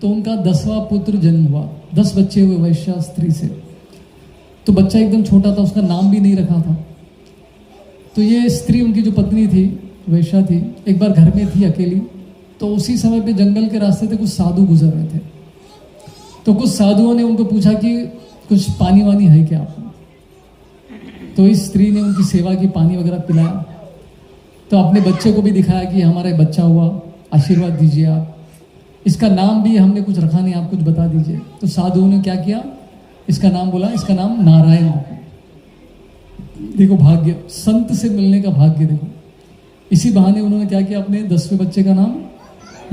तो उनका 10वां पुत्र जन्म हुआ। 10 बच्चे हुए वैश्या स्त्री से। तो बच्चा एकदम छोटा था, उसका नाम भी नहीं रखा था। तो ये स्त्री, उनकी जो पत्नी थी, वैश्या थी, एक बार घर में थी अकेली। तो उसी समय पे जंगल के रास्ते से कुछ साधु गुजर रहे थे। तो कुछ साधुओं ने उनको पूछा कि कुछ पानी वानी है क्या आपको? तो इस स्त्री ने उनकी सेवा की, पानी वगैरह पिलाया। तो अपने बच्चे को भी दिखाया कि हमारा बच्चा हुआ, आशीर्वाद दीजिए आप। इसका नाम भी हमने कुछ रखा नहीं, आप कुछ बता दीजिए। तो साधुओं ने क्या किया, इसका नाम बोला, इसका नाम नारायण। देखो भाग्य, संत से मिलने का भाग्य देखो। इसी बहाने उन्होंने क्या किया, अपने 10वें बच्चे का नाम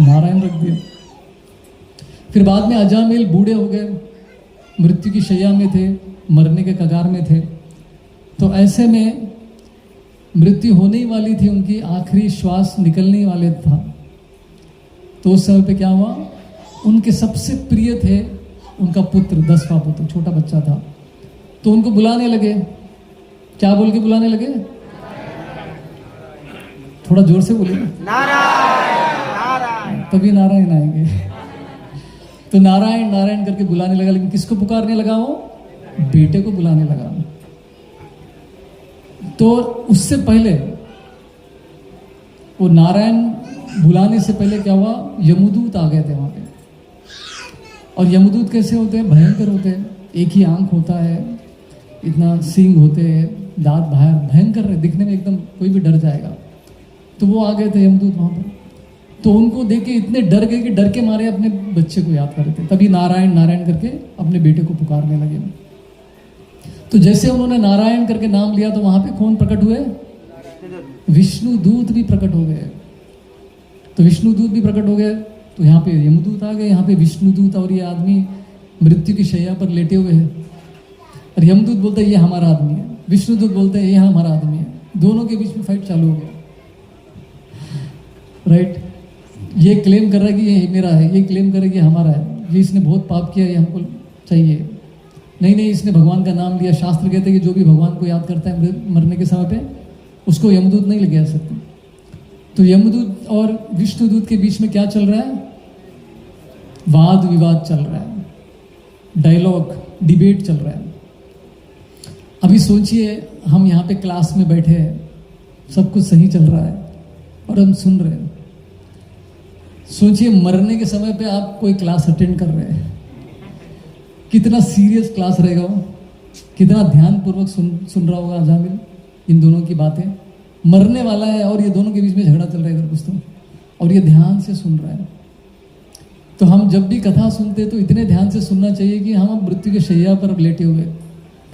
नारायण रख दिया। फिर बाद में अजामिल बूढ़े हो गए, मृत्यु की शैया में थे, मरने के कगार में थे। तो ऐसे में मृत्यु होने ही वाली थी, उनकी आखिरी श्वास निकलने वाले था। तो उस समय पे क्या हुआ, उनके सबसे प्रिय थे उनका पुत्र, 10वां पुत्र, छोटा बच्चा था। तो उनको बुलाने लगे। क्या बोल के बुलाने लगे? थोड़ा जोर से बोलिए। नारायण। तभी नारायण आएंगे। तो नारायण नारायण करके बुलाने लगा। लेकिन किसको पुकारने लगा? वो बेटे को बुलाने लगा। तो उससे पहले, वो नारायण बुलाने से पहले क्या हुआ, यमदूत आ गए थे वहां पे। और यमदूत कैसे होते हैं? भयंकर होते हैं। एक ही आंख होता है, इतना सींग होते हैं, दांत बाहर भयंकर है, दिखने में एकदम कोई भी डर जाएगा। तो वो आ गए थे यमदूत वहाँ पर, तो उनको देख के इतने डर गए कि डर के मारे अपने बच्चे को याद कर रहे थे। तभी नारायण नारायण करके अपने बेटे को पुकारने लगे। तो जैसे उन्होंने नारायण करके नाम लिया तो वहाँ पे कौन प्रकट हुए? विष्णु दूत भी प्रकट हो गए। तो विष्णु दूत भी प्रकट हो गए, तो यहाँ पे यमदूत आ गए, यहाँ पे विष्णु दूत, और ये आदमी मृत्यु की शैया पर लेटे हुए हैं। और यमदूत बोलते हैं ये हमारा आदमी है, विष्णु दूत बोलते हैं ये हमारा आदमी है। दोनों के बीच में फाइट चालू हो गया, राइट। ये क्लेम कर रहा है कि ये मेरा है, ये क्लेम कर रहा है कि हमारा है, ये इसने बहुत पाप किया, ये हमको चाहिए। नहीं, इसने भगवान का नाम लिया। शास्त्र कहते हैं कि जो भी भगवान को याद करता है मरने के समय पे, उसको यमदूत नहीं लगे आ सकते। तो यमदूत और विष्णुदूत के बीच में क्या चल रहा है? वाद विवाद चल रहा है, डायलॉग, डिबेट चल रहा है। अभी सोचिए हम यहाँ पे क्लास में बैठे हैं, सब कुछ सही चल रहा है और हम सुन रहे हैं। सोचिए मरने के समय पे आप कोई क्लास अटेंड कर रहे हैं, कितना सीरियस क्लास रहेगा वो, कितना ध्यानपूर्वक सुन रहा होगा अजामिल इन दोनों की बातें। मरने वाला है और ये दोनों के बीच में झगड़ा चल रहा है इधर कुछ तो, और ये ध्यान से सुन रहा है। तो हम जब भी कथा सुनते हैं तो इतने ध्यान से सुनना चाहिए कि हम मृत्यु के शैया पर लेटे हुए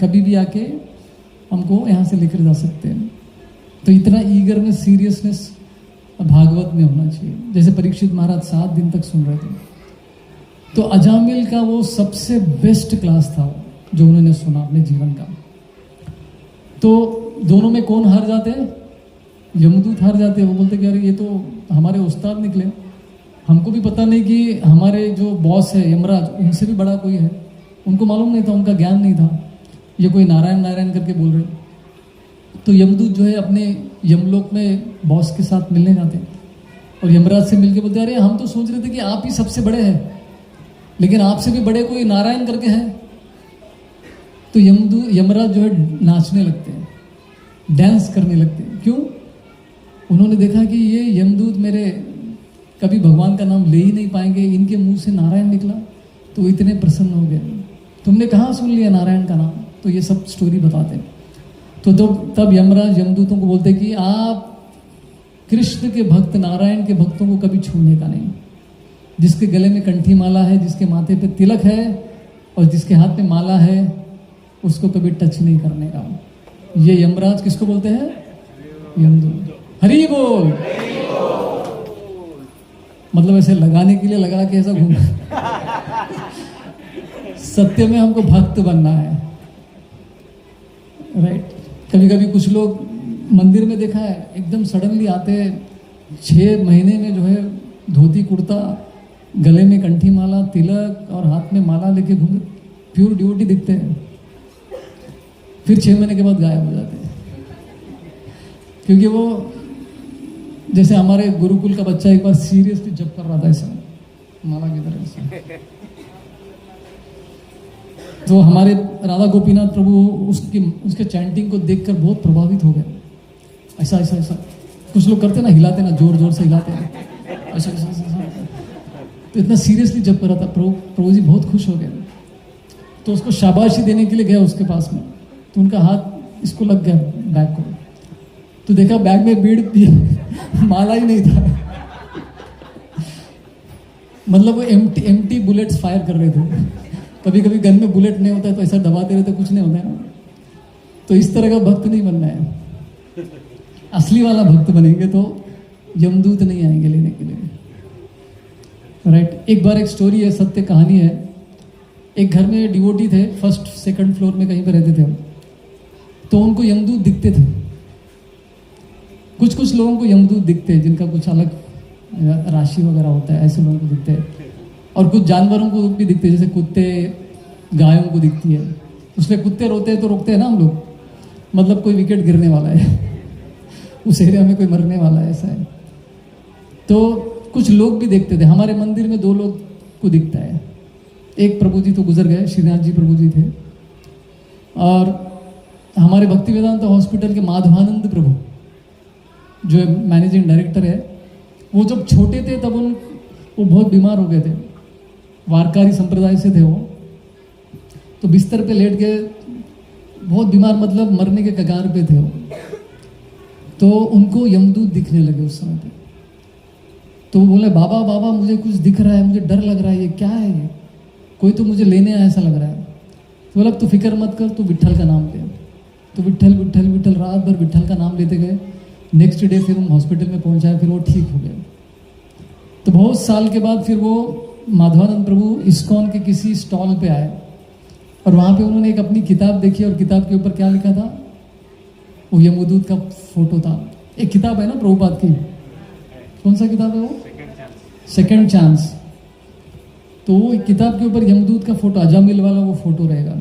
कभी भी आके हमको यहाँ से लेकर जा सकते हैं। तो इतना ईगरनेस, सीरियसनेस भागवत में होना चाहिए। जैसे परीक्षित महाराज 7 दिन तक सुन रहे थे, तो अजामिल का वो सबसे बेस्ट क्लास था जो उन्होंने सुना अपने जीवन का। तो दोनों में कौन हार जाते हैं? यमदूत हार जाते हैं। वो बोलते कि अरे ये तो हमारे उस्ताद निकले, हमको भी पता नहीं कि हमारे जो बॉस है यमराज, उनसे भी बड़ा कोई है, उनको मालूम नहीं था, उनका ज्ञान नहीं था, ये कोई नारायण नारायण करके बोल रहे। तो यमदूत जो है अपने यमलोक में बॉस के साथ मिलने जाते हैं और यमराज से मिलके बोलते अरे हम तो सोच रहे थे कि आप ही सबसे बड़े हैं, लेकिन आपसे भी बड़े कोई नारायण करके हैं। तो यमराज जो है नाचने लगते हैं, डांस करने लगते हैं। क्यों? उन्होंने देखा कि ये यमदूत मेरे कभी भगवान का नाम ले ही नहीं पाएंगे, इनके मुंह से नारायण निकला, तो इतने प्रसन्न हो गए। तुमने कहाँ सुन लिया नारायण का नाम? तो ये सब स्टोरी बताते हैं। तो तब यमराज यमदूतों को बोलते कि आप कृष्ण के भक्त, नारायण के भक्तों को कभी छूने का नहीं। जिसके गले में कंठी माला है, जिसके माथे पे तिलक है और जिसके हाथ में माला है, उसको कभी टच नहीं करने का। ये यमराज किसको बोलते हैं? यमदूत। हरि बोल। मतलब ऐसे लगाने के लिए लगा के ऐसा घूम सत्य में हमको भक्त बनना है, राइट। कभी कभी कुछ लोग मंदिर में देखा है एकदम सडनली आते हैं, 6 महीने में जो है धोती कुर्ता, गले में कंठी माला, तिलक और हाथ में माला लेके घूमे, प्योर डिवोटी दिखते हैं। फिर 6 महीने के बाद गायब हो जाते हैं, क्योंकि वो जैसे हमारे गुरुकुल का बच्चा एक बार सीरियसली जप कर रहा था ऐसा माला की तरह से, तो हमारे राधा गोपीनाथ प्रभु उसके चैंटिंग को देखकर बहुत प्रभावित हो गए। ऐसा ऐसा ऐसा कुछ लोग करते ना, हिलाते ना, जोर जोर से हिलाते हैं, ऐसा ऐसा ऐसा। तो इतना सीरियसली जब कर रहा था, प्रभु जी बहुत खुश हो गए। तो उसको शाबाशी देने के लिए गया उसके पास में, तो उनका हाथ इसको लग गया बैग को, तो देखा बैग में बीड़ भी माला ही नहीं था। मतलब वो एम्प्टी बुलेट्स फायर कर रहे थे। कभी कभी गन में बुलेट नहीं होता है तो ऐसा दबाते रहते, कुछ नहीं होता है ना। तो इस तरह का भक्त नहीं बनना है। असली वाला भक्त बनेंगे तो यमदूत नहीं आएंगे लेने के लिए, राइट। एक बार एक स्टोरी है, सत्य कहानी है। एक घर में डिवोटी थे, 1st 2nd फ्लोर में कहीं पर रहते थे। तो उनको यमदूत दिखते थे। कुछ कुछ लोगों को यमदूत दिखते हैं जिनका कुछ अलग राशि वगैरह होता है, ऐसे लोगों को दिखते हैं। और कुछ जानवरों को भी दिखते हैं, जैसे कुत्ते, गायों को दिखती है। उसमें कुत्ते रोते हैं तो रोकते हैं ना हम लोग, मतलब कोई विकेट गिरने वाला है, उस एरिया में कोई मरने वाला है, ऐसा है। तो कुछ लोग भी देखते थे। हमारे मंदिर में 2 लोग को दिखता है। एक प्रभु जी तो गुजर गए, श्रीनाथ जी प्रभु जी थे, और हमारे भक्ति वेदांत हॉस्पिटल के माधवानंद प्रभु जो मैनेजिंग डायरेक्टर है, वो जब छोटे थे तब वो बहुत बीमार हो गए थे। वारकारी संप्रदाय से थे वो। तो बिस्तर पे लेट के बहुत बीमार, मतलब मरने के कगार पे थे वो। तो उनको यमदूत दिखने लगे उस समय पे। तो वो बोले बाबा बाबा मुझे कुछ दिख रहा है, मुझे डर लग रहा है, ये क्या है, ये कोई तो मुझे लेने आया ऐसा लग रहा है। तो बोला तू फिक्र मत कर, तू विट्ठल का नाम ले। तो विट्ठल विट्ठल विट्ठल रात भर विट्ठल का नाम लेते गए। नेक्स्ट डे फिर हम हॉस्पिटल में पहुंचाए, फिर वो ठीक हो गए। तो बहुत साल के बाद फिर वो माधवानंद प्रभु इस्कॉन के किसी स्टॉल पे आए और वहाँ पे उन्होंने एक अपनी किताब देखी और किताब के ऊपर क्या लिखा था, वो यमदूत का फोटो था। एक किताब है ना प्रभुपाद की, कौन सा किताब है वो, सेकंड चांस। तो वो किताब के ऊपर यमदूत का फोटो, अजामिल वाला वो फोटो रहेगा।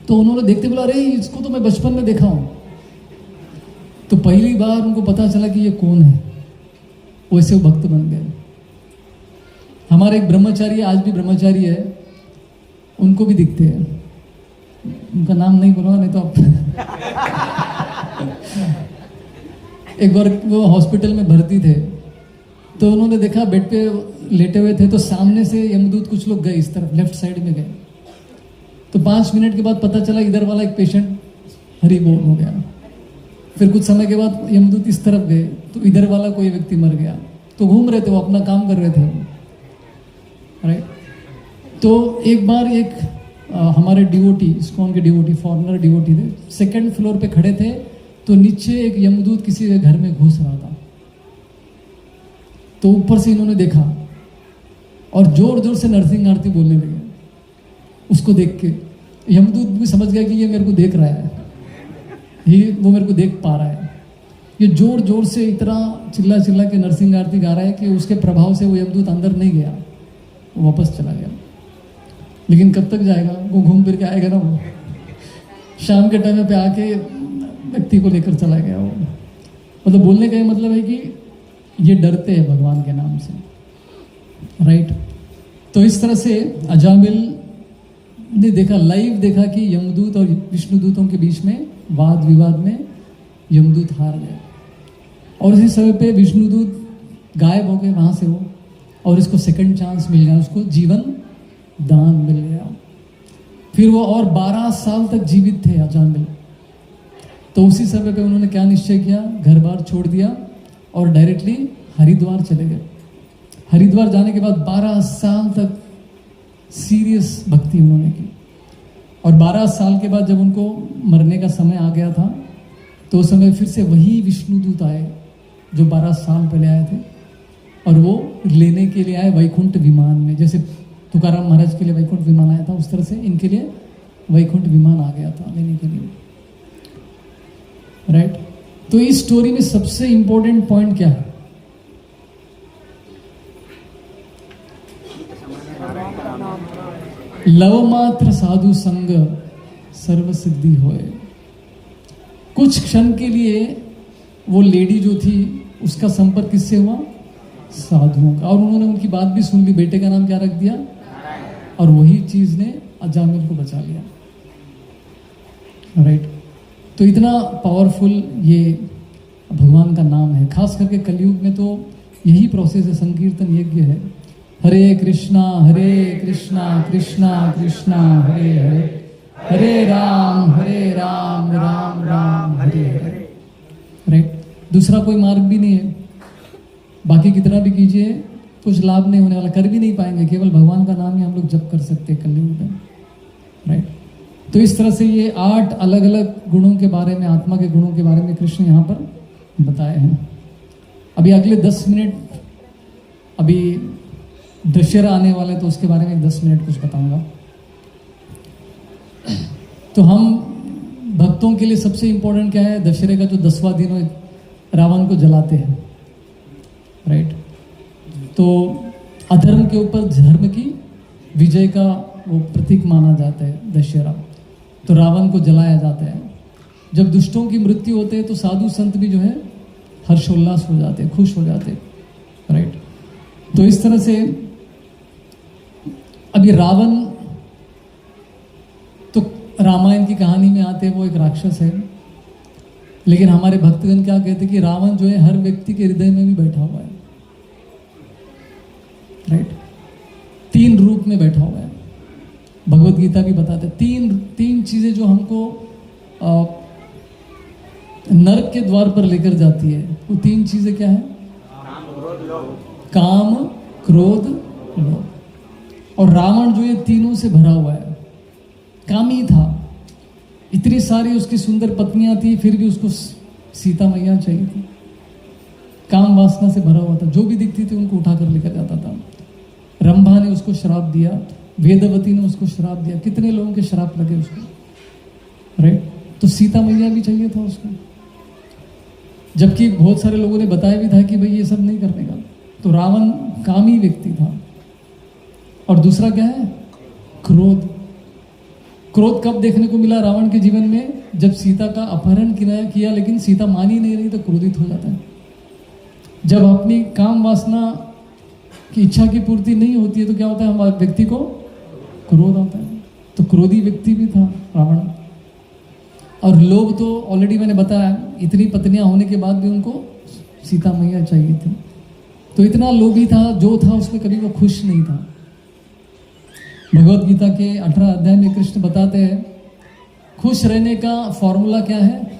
तो उन्होंने देखते बोला अरे इसको तो मैं बचपन में देखा हूँ। तो पहली बार उनको पता चला कि ये कौन है, वैसे वो भक्त बन गए। हमारे एक ब्रह्मचारी, आज भी ब्रह्मचारी है, उनको भी दिखते हैं। उनका नाम नहीं बोलूंगा नहीं तो आप एक बार वो हॉस्पिटल में भर्ती थे, तो उन्होंने देखा बेड पे लेटे हुए थे, तो सामने से यमदूत कुछ लोग गए इस तरफ, लेफ्ट साइड में गए। तो 5 मिनट के बाद पता चला इधर वाला एक पेशेंट हरी बोल हो गया। फिर कुछ समय के बाद यमदूत इस तरफ गए, तो इधर वाला कोई व्यक्ति मर गया। तो घूम रहे थे, वो अपना काम कर रहे थे, राइट। तो एक बार एक हमारे डिवोटी, इस्कॉन के डिवोटी, फॉरेनर डिवोटी थे, 2nd फ्लोर पे खड़े थे। तो नीचे एक यमदूत किसी के घर में घुस रहा था। तो ऊपर से इन्होंने देखा और जोर जोर से नरसिंह आरती बोलने लगे। उसको देख के यमदूत भी समझ गया कि ये मेरे को देख रहा है, वो मेरे को देख पा रहा है। ये जोर जोर से इतना चिल्ला चिल्ला के नरसिंह आरती गा रहा है कि उसके प्रभाव से वो यमदूत अंदर नहीं गया, वो वापस चला गया। लेकिन कब तक जाएगा, वो घूम फिर के आएगा ना। वो शाम के टाइम पे आके व्यक्ति को लेकर चला गया। वो मतलब बोलने का ये मतलब है कि ये डरते हैं भगवान के नाम से, राइट। तो इस तरह से अजामिल ने देखा, लाइव देखा कि यमदूत और विष्णुदूतों के बीच में वाद विवाद में यमदूत हार गए और इसी समय पे विष्णुदूत गायब हो गए वहां से वो, और इसको सेकंड चांस मिल गया, उसको जीवन दान मिल गया। फिर वो और 12 साल तक जीवित थे अजामिल। तो उसी समय पे उन्होंने क्या निश्चय किया, घर बार छोड़ दिया और डायरेक्टली हरिद्वार चले गए। हरिद्वार जाने के बाद 12 साल तक सीरियस भक्ति उन्होंने की। और 12 साल के बाद जब उनको मरने का समय आ गया था, तो उस समय फिर से वही विष्णुदूत आए जो 12 साल पहले आए थे, और वो लेने के लिए आए वैकुंठ विमान में। जैसे तुकाराम महाराज के लिए वैकुंठ विमान आया था, उस तरह से इनके लिए वैकुंठ विमान आ गया था लेने के लिए, राइट। तो इस स्टोरी में सबसे इंपॉर्टेंट पॉइंट क्या है, लव मात्र साधु संग सर्व सिद्धि होए। कुछ क्षण के लिए वो लेडी जो थी उसका संपर्क किससे हुआ, साधुओं का, और उन्होंने उनकी बात भी सुन ली। बेटे का नाम क्या रख दिया, और वही चीज ने अजामिल को बचा लिया, राइट। तो इतना पावरफुल ये भगवान का नाम है। खास करके कलयुग में तो यही प्रोसेस है, संकीर्तन यज्ञ है। हरे कृष्णा कृष्णा कृष्णा हरे हरे, हरे राम राम राम हरे हरे, राइट। दूसरा कोई मार्ग भी नहीं है। बाकी कितना भी कीजिए कुछ लाभ नहीं होने वाला, कर भी नहीं पाएंगे। केवल भगवान का नाम ही हम लोग जप कर सकते हैं कलयुग में, राइट। तो इस तरह से ये 8 अलग अलग गुणों के बारे में, आत्मा के गुणों के बारे में कृष्ण यहाँ पर बताए हैं। अभी अगले 10 मिनट, अभी दशहरा आने वाले, तो उसके बारे में 10 मिनट कुछ बताऊंगा। तो हम भक्तों के लिए सबसे इंपॉर्टेंट क्या है, दशहरे का जो 10वां दिन हो, रावण को जलाते हैं, राइट। तो अधर्म के ऊपर धर्म की विजय का वो प्रतीक माना जाता है दशहरा। तो रावण को जलाया जाता है। जब दुष्टों की मृत्यु होते है तो साधु संत भी जो है हर्षोल्लास हो जाते, खुश हो जाते, राइट। तो इस तरह से अब ये रावण तो रामायण की कहानी में आते हैं, वो एक राक्षस है। लेकिन हमारे भक्तगण क्या कहते हैं कि रावण जो है हर व्यक्ति के हृदय में भी बैठा हुआ है, राइट। 3 रूप में बैठा हुआ है। भगवत गीता भी बताते हैं तीन चीजें जो हमको नरक के द्वार पर लेकर जाती है। वो तीन चीजें क्या है? काम, क्रोध, लोभ। और रावण जो ये तीनों से भरा हुआ है, कामी था, इतनी सारी उसकी सुंदर पत्नियां थी, फिर भी उसको सीता मैया चाहिए थी। काम वासना से भरा हुआ था, जो भी दिखती थी उनको उठाकर लेकर जाता था। रंभा ने उसको श्राप दिया, वेदवती ने उसको श्राप दिया, कितने लोगों के श्राप लगे उसको, राइट। तो सीता मैया भी चाहिए था उसको, जबकि बहुत सारे लोगों ने बताया भी था कि भाई ये सब नहीं करने का। तो रावण कामी व्यक्ति था। और दूसरा क्या है? क्रोध। क्रोध कब देखने को मिला रावण के जीवन में? जब सीता का अपहरण किया, लेकिन सीता मान ही नहीं रही तो क्रोधित हो जाता है। जब अपनी काम वासना की इच्छा की पूर्ति नहीं होती है तो क्या होता है? हमारे व्यक्ति को क्रोध आता है। तो क्रोधी व्यक्ति भी था रावण। और लोभ तो ऑलरेडी मैंने बताया, इतनी पत्नियां होने के बाद भी उनको सीता मैया चाहिए थी। तो इतना लोभी था, जो था उसमें कभी वो खुश नहीं था। भगवत गीता के 18 अध्याय में कृष्ण बताते हैं खुश रहने का फॉर्मूला क्या है?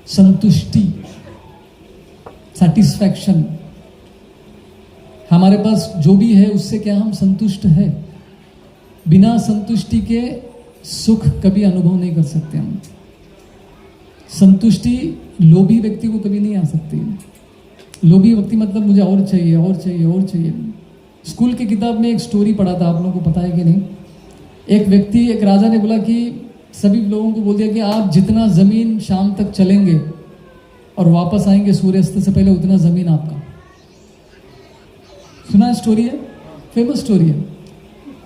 संतुष्टि, सैटिस्फैक्शन। हमारे पास जो भी है उससे क्या हम संतुष्ट है? बिना संतुष्टि के सुख कभी अनुभव नहीं कर सकते हम। संतुष्टि लोभी व्यक्ति को कभी नहीं आ सकती। लोभी व्यक्ति मतलब मुझे और चाहिए, और चाहिए, और चाहिए। स्कूल की किताब में एक स्टोरी पढ़ा था, आप लोगों को पता है कि नहीं? एक राजा ने बोला कि सभी लोगों को बोल दिया कि आप जितना जमीन शाम तक चलेंगे और वापस आएंगे सूर्यास्त से पहले, उतना जमीन आपका। सुना है स्टोरी है, फेमस स्टोरी है।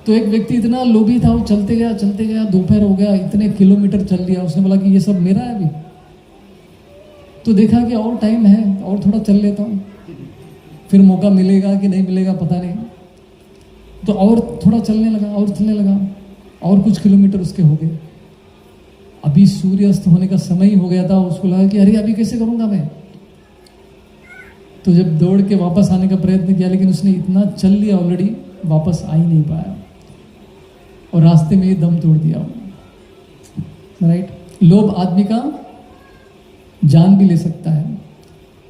तो एक व्यक्ति इतना लोभी था, वो चलते गया, दोपहर हो गया, इतने किलोमीटर चल लिया। उसने बोला कि ये सब मेरा है अभी। तो देखा कि और टाइम है, और थोड़ा चल लेता हूँ, फिर मौका मिलेगा कि नहीं मिलेगा पता नहीं। तो और थोड़ा चलने लगा, और कुछ किलोमीटर उसके हो गए। अभी सूर्यास्त होने का समय ही हो गया था। उसको लगा कि अरे अभी कैसे करूँगा मैं। तो जब दौड़ के वापस आने का प्रयत्न किया, लेकिन उसने इतना चल लिया ऑलरेडी, वापस आ ही नहीं पाया और रास्ते में ही दम तोड़ दिया, राइट। लोभ आदमी का जान भी ले सकता है।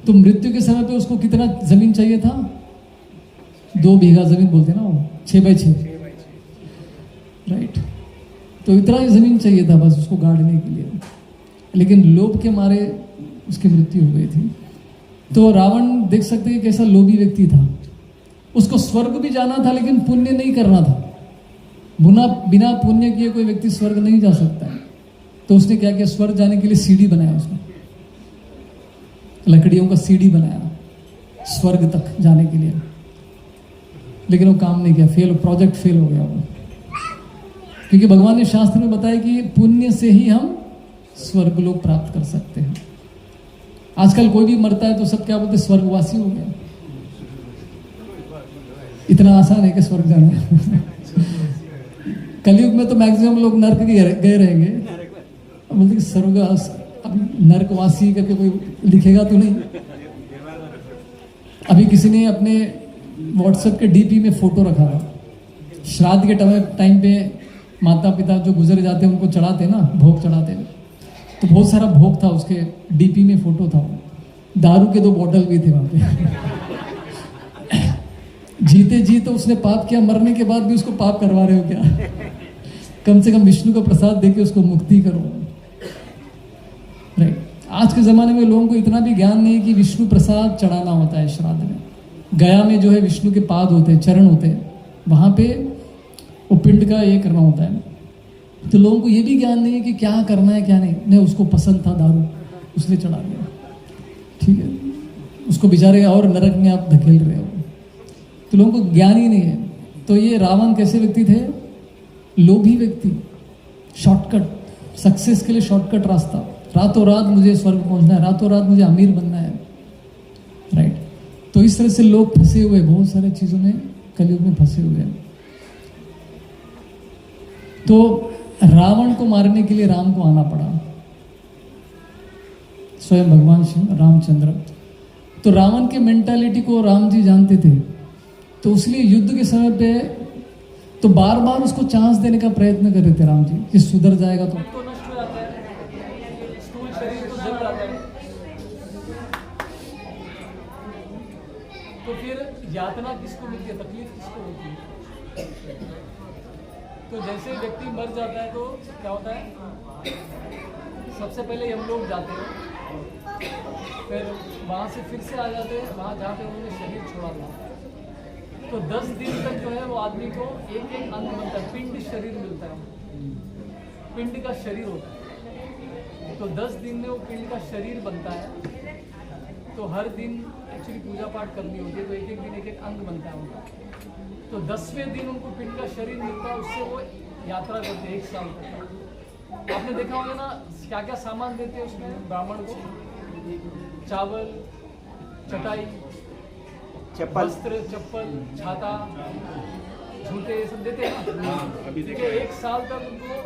तो मृत्यु के समय पे उसको कितना जमीन चाहिए था? 2 बीघा जमीन बोलते ना वो, 6x6, राइट। तो इतना ही जमीन चाहिए था बस उसको गाड़ने के लिए, लेकिन लोभ के मारे उसकी मृत्यु हो गई थी। तो रावण देख सकते हैं कैसा लोभी व्यक्ति था। उसको स्वर्ग भी जाना था, लेकिन पुण्य नहीं करना था। बिना पुण्य किए कोई व्यक्ति स्वर्ग नहीं जा सकता है। तो उसने क्या किया? स्वर्ग जाने के लिए सीढ़ी बनाया उसने, लकड़ियों का सीढ़ी बनाया स्वर्ग तक जाने के लिए। लेकिन वो काम नहीं किया, प्रोजेक्ट फेल हो गया वो। क्योंकि भगवान ने शास्त्र में बताया कि पुण्य से ही हम स्वर्ग लोक प्राप्त कर सकते हैं। आजकल कोई भी मरता है तो सब क्या बोलते? स्वर्गवासी हो गया। इतना आसान है कि स्वर्ग जाना। कलयुग में तो मैक्सिमम लोग नर्क गए रहेंगे। बोलते कि स्वर्ग, नर्कवासी करके कोई लिखेगा तो नहीं। अभी किसी ने अपने व्हाट्सएप के डीपी में फोटो रखा था। श्राद्ध के टाइम पे माता पिता जो गुजर जाते हैं उनको चढ़ाते ना, भोग चढ़ाते हैं। तो बहुत सारा भोग था, उसके डीपी में फोटो था। दारू के 2 बॉटल भी थे वहां पे। जीते जी तो उसने पाप किया, मरने के बाद भी उसको पाप करवा रहे हो क्या? कम से कम विष्णु का प्रसाद देके उसको मुक्ति करो, राइट। आज के ज़माने में लोगों को इतना भी ज्ञान नहीं कि विष्णु प्रसाद चढ़ाना होता है श्राद्ध में। गया में जो है विष्णु के पाद होते हैं, चरण होते हैं, वहाँ पे वो पिंड का ये करना होता है। तो लोगों को ये भी ज्ञान नहीं है कि क्या करना है क्या नहीं। उसको पसंद था दारू, उसने चढ़ा दिया, ठीक है। उसको बेचारे और नरक में आप धकेल रहे हो। तो लोगों को ज्ञान ही नहीं है। तो ये रावण कैसे व्यक्ति थे? लोभी व्यक्ति। शॉर्टकट, सक्सेस के लिए शॉर्टकट रास्ता। रातों रात मुझे स्वर्ग पहुंचना है, रातों रात मुझे अमीर बनना है, राइट। तो इस तरह से लोग फंसे हुए, बहुत सारे चीजों में कलयुग में फंसे हुए हैं। तो रावण को मारने के लिए राम को आना पड़ा, स्वयं भगवान श्री रामचंद्र। तो रावण के मेंटालिटी को राम जी जानते थे। तो इसलिए युद्ध के समय पे तो बार बार उसको चांस देने का प्रयत्न कर रहे थे राम जी कि सुधर जाएगा तो नष्ट हो जाता है, स्थूल शरीर तो जल जाता है। तो फिर यातना किसको मिलती है, तकलीफ किसको होती है? तो जैसे व्यक्ति मर जाता है तो क्या होता है, सबसे पहले हम लोग जाते हैं, फिर वहाँ से फिर से आ जाते हैं वहाँ जहाँ पे उन्होंने शरीर छोड़ा था। तो 10 दिन तक जो है वो आदमी को एक एक अंग बनता है, पिंड शरीर मिलता है, पिंड का शरीर होता है। तो 10 दिन में वो पिंड का शरीर बनता है। तो हर दिन एक्चुअली पूजा पाठ करनी होती है, तो एक एक दिन एक एक अंग बनता है उनका। तो 10वें दिन उनको पिंड का शरीर मिलता है, उससे वो यात्रा करते हैं 1 साल तक। आपने देखा होगा ना क्या क्या सामान देते हैं उसमें ब्राह्मण को, चावल, चटाई, वस्त्र, चप्पल, छाता, जूते, ये सब देते हैं ना। अभी देखिए 1 साल तक उनको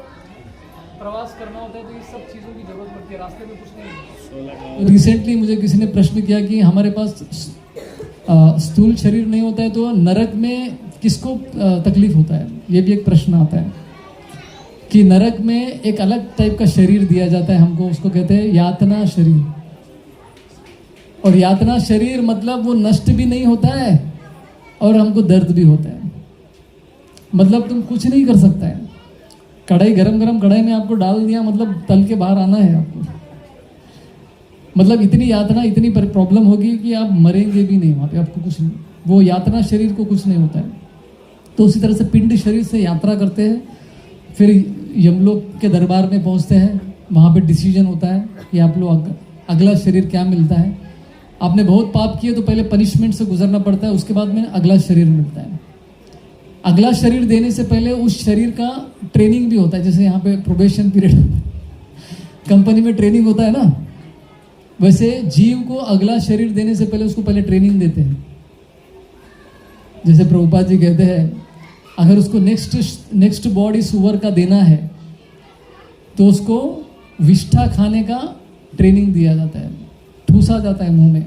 प्रवास करना होता है, तो ये सब चीज़ों की जरूरत पड़ती है, रास्ते में कुछ नहीं। रिसेंटली मुझे किसी ने प्रश्न किया कि हमारे पास स्थूल शरीर नहीं होता है तो नरक में किसको तकलीफ होता है, ये भी एक प्रश्न आता है कि नरक में एक अलग टाइप का शरीर दिया जाता है हमको, उसको कहते हैं यातना शरीर। और यातना शरीर मतलब वो नष्ट भी नहीं होता है और हमको दर्द भी होता है। मतलब तुम कुछ नहीं कर सकता है, कढ़ाई गरम कढ़ाई में आपको डाल दिया, मतलब तल के बाहर आना है आपको। मतलब इतनी यातना, इतनी प्रॉब्लम होगी कि आप मरेंगे भी नहीं वहाँ पे, आपको कुछ नहीं, वो यातना शरीर को कुछ नहीं होता है। तो उसी तरह से पिंड शरीर से यात्रा करते हैं, फिर यमलोक के दरबार में पहुँचते हैं, वहाँ पे डिसीजन होता है कि आप लोग अगला शरीर क्या मिलता है। आपने बहुत पाप किए तो पहले पनिशमेंट से गुजरना पड़ता है, उसके बाद में अगला शरीर मिलता है। अगला शरीर देने से पहले उस शरीर का ट्रेनिंग भी होता है, जैसे यहाँ पे प्रोबेशन पीरियड कंपनी में ट्रेनिंग होता है ना, वैसे जीव को अगला शरीर देने से पहले उसको पहले ट्रेनिंग देते हैं। जैसे प्रभुपाद जी कहते हैं अगर उसको नेक्स्ट बॉडी सुअर का देना है तो उसको विष्ठा खाने का ट्रेनिंग दिया जाता है, ठूसा जाता है मुंह में,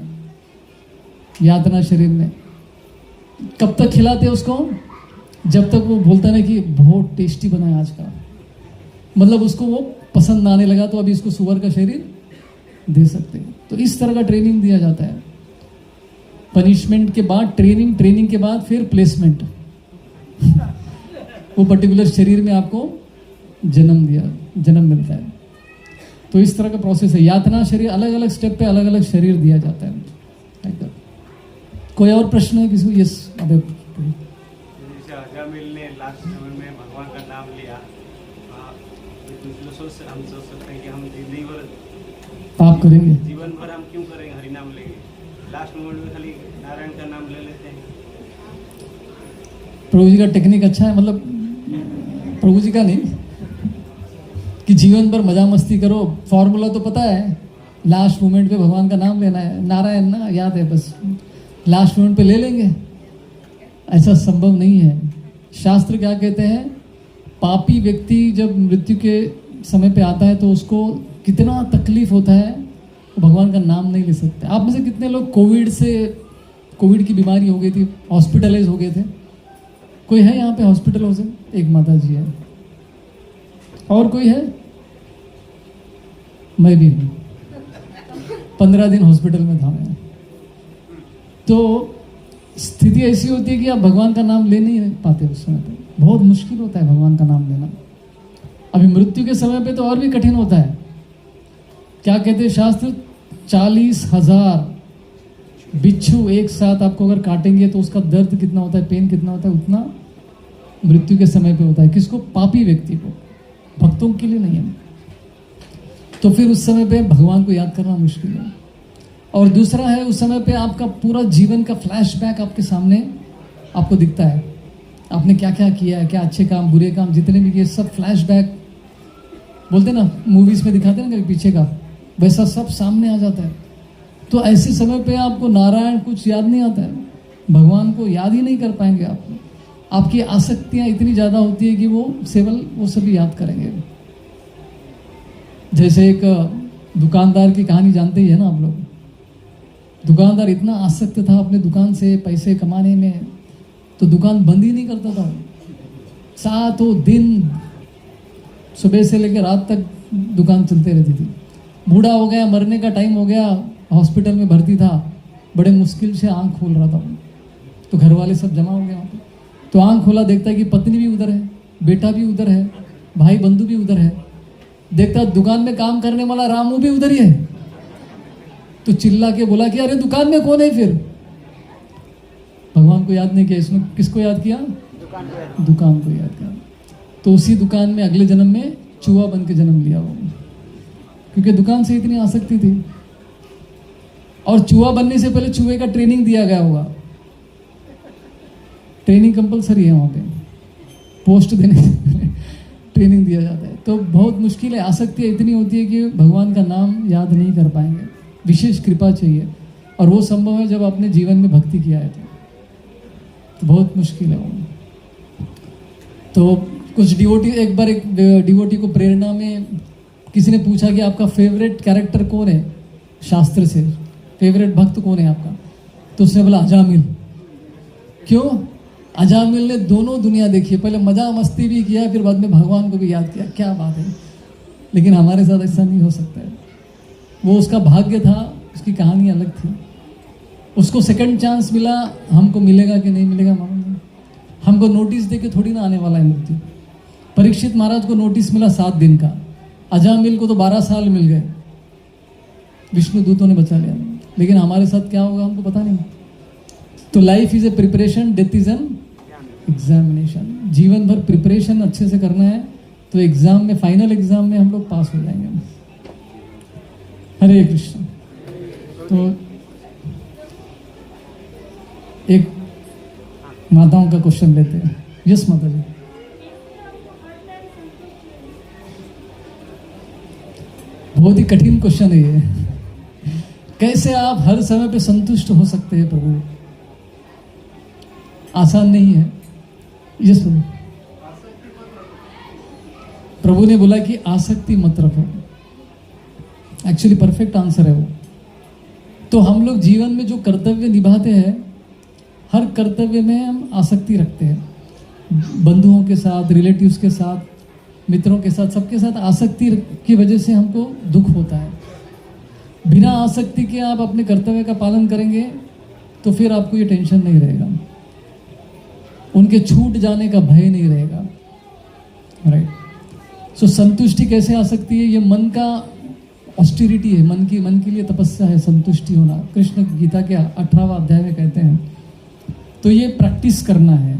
यातना शरीर में। कब तक खिलाते हैं उसको, जब तक वो बोलता है कि बहुत टेस्टी बना है आज का, मतलब उसको वो पसंद आने लगा तो अभी इसको सुअर का शरीर दे सकते हैं। तो इस तरह का ट्रेनिंग दिया जाता है। पनिशमेंट के बाद ट्रेनिंग के बाद फिर प्लेसमेंट वो पर्टिकुलर शरीर में आपको जन्म मिलता है। तो इस तरह का प्रोसेस है। यातना शरीर अलग अलग स्टेप पे अलग अलग शरीर दिया जाता है। कोई और प्रश्न है किसी को? यस, अबे अजामिल ने लास्ट समय में भगवान का नाम लिया, हम सोच सकते हैं कि हम जिंदगी भर आप करेंगे, जीवन भर हम क्यों करेंगे हरि नाम लेंगे, लास्ट मोमेंट में खाली नारायण का नाम ले लेते हैं। प्रभु जी का टेक्निक अच्छा है, मतलब प्रभु जी का नहीं कि जीवन भर मजा मस्ती करो, फॉर्मूला तो पता है, लास्ट मोमेंट पे भगवान का नाम लेना है, नारायण ना याद है, बस लास्ट मोमेंट पे ले लेंगे। ऐसा संभव नहीं है। शास्त्र क्या कहते हैं, पापी व्यक्ति जब मृत्यु के समय पे आता है तो उसको कितना तकलीफ होता है, तो भगवान का नाम नहीं ले सकते। आप में से कितने लोग कोविड की बीमारी हो गई थी, हॉस्पिटलाइज हो गए थे? कोई है यहाँ पे हॉस्पिटल हो सकते? एक माता जी है, और कोई है? मैं भी हूँ, 15 दिन हॉस्पिटल में था मैं। तो स्थिति ऐसी होती है कि आप भगवान का नाम ले नहीं पाते उस समय पे, बहुत मुश्किल होता है भगवान का नाम लेना। अभी मृत्यु के समय पे तो और भी कठिन होता है। क्या कहते हैं शास्त्र, 40,000 बिच्छू एक साथ आपको अगर काटेंगे तो उसका दर्द कितना होता है, पेन कितना होता है, उतना मृत्यु के समय पे होता है। किसको? पापी व्यक्ति को, भक्तों के लिए नहीं है। तो फिर उस समय पे भगवान को याद करना मुश्किल है। और दूसरा है, उस समय पे आपका पूरा जीवन का फ्लैशबैक आपके सामने आपको दिखता है, आपने क्या क्या किया है, क्या अच्छे काम बुरे काम जितने भी किए, सब फ्लैशबैक बोलते ना, मूवीज में दिखाते हैं ना कभी पीछे का, वैसा सब सामने आ जाता है। तो ऐसे समय पे आपको नारायण कुछ याद नहीं आता है, भगवान को याद ही नहीं कर पाएंगे आप। आपकी आसक्तियां इतनी ज़्यादा होती है कि वो वो सभी याद करेंगे। जैसे एक दुकानदार की कहानी जानते ही है ना आप लोग। दुकानदार इतना आसक्त था अपने दुकान से पैसे कमाने में, तो दुकान बंद ही नहीं करता था। सातों दिन सुबह से लेकर रात तक दुकान चलते रहती थी। बूढ़ा हो गया, मरने का टाइम हो गया, हॉस्पिटल में भर्ती था, बड़े मुश्किल से आंख खोल रहा था। तो घर वाले सब जमा हो गए वहाँ पे। तो आंख खोला, देखता है कि पत्नी भी उधर है, बेटा भी उधर है, भाई बंधु भी उधर है। देखता दुकान में काम करने वाला रामू भी उधर ही है। तो चिल्ला के बोला कि अरे दुकान में कौन है फिर? भगवान को याद नहीं किया, इसमें किसको याद किया? दुकान को याद किया। तो उसी दुकान में अगले जन्म में चूहा बन के जन्म लिया वो, क्योंकि दुकान से इतनी आसक्ति थी। और चूहा बनने से पहले चूहे का ट्रेनिंग दिया गया होगा। ट्रेनिंग कंपलसरी है वहाँ पे, पोस्ट देने से पहले ट्रेनिंग दिया जाता है। तो बहुत मुश्किल है, आसक्ति इतनी होती है कि भगवान का नाम याद नहीं कर पाएंगे। विशेष कृपा चाहिए, और वो संभव है जब आपने जीवन में भक्ति किया है तो बहुत मुश्किल है वो। तो कुछ डिवोटी, एक बार एक डिवोटी को प्रेरणा में किसी ने पूछा कि आपका फेवरेट कैरेक्टर कौन है शास्त्र से, फेवरेट भक्त कौन है आपका? तो उसने बोला अजामिल। क्यों? अजामिल ने दोनों दुनिया देखी है, पहले मजा मस्ती भी किया, फिर बाद में भगवान को भी याद किया। क्या बात है! लेकिन हमारे साथ ऐसा नहीं हो सकता है। वो उसका भाग्य था, उसकी कहानी अलग थी। उसको सेकंड चांस मिला, हमको मिलेगा कि नहीं मिलेगा मालूम नहीं। हमको नोटिस दे के थोड़ी ना आने वाला है मृत्यु। परीक्षित महाराज को नोटिस मिला 7 दिन का, अजामिल को तो 12 साल मिल गए, विष्णु दूतों ने बचा लिया। लेकिन हमारे साथ क्या होगा हमको पता नहीं। तो life is a preparation, death is an examination. जीवन भर प्रिपरेशन अच्छे से करना है, तो एग्जाम में, फाइनल एग्जाम में हम लोग पास हो जाएंगे। हरे कृष्ण। तो एक माताओं का क्वेश्चन लेते हैं। यस माता जी। बहुत ही कठिन क्वेश्चन है ये। कैसे आप हर समय पे संतुष्ट हो सकते हैं प्रभु? आसान नहीं है। यस प्रभु। प्रभु ने बोला कि आसक्ति मत रखो। एक्चुअली परफेक्ट आंसर है वो। तो हम लोग जीवन में जो कर्तव्य निभाते हैं, हर कर्तव्य में हम आसक्ति रखते हैं। बंधुओं के साथ, रिलेटिव्स के साथ, मित्रों के साथ, सबके साथ आसक्ति की वजह से हमको दुख होता है। बिना आसक्ति के आप अपने कर्तव्य का पालन करेंगे तो फिर आपको ये टेंशन नहीं रहेगा, उनके छूट जाने का भय नहीं रहेगा। राइट। सो संतुष्टि कैसे आ सकती है? ये मन का ऑस्टिरिटी है, मन के लिए तपस्या है संतुष्टि होना। कृष्ण गीता के 18वां अध्याय में कहते हैं। तो ये प्रैक्टिस करना है।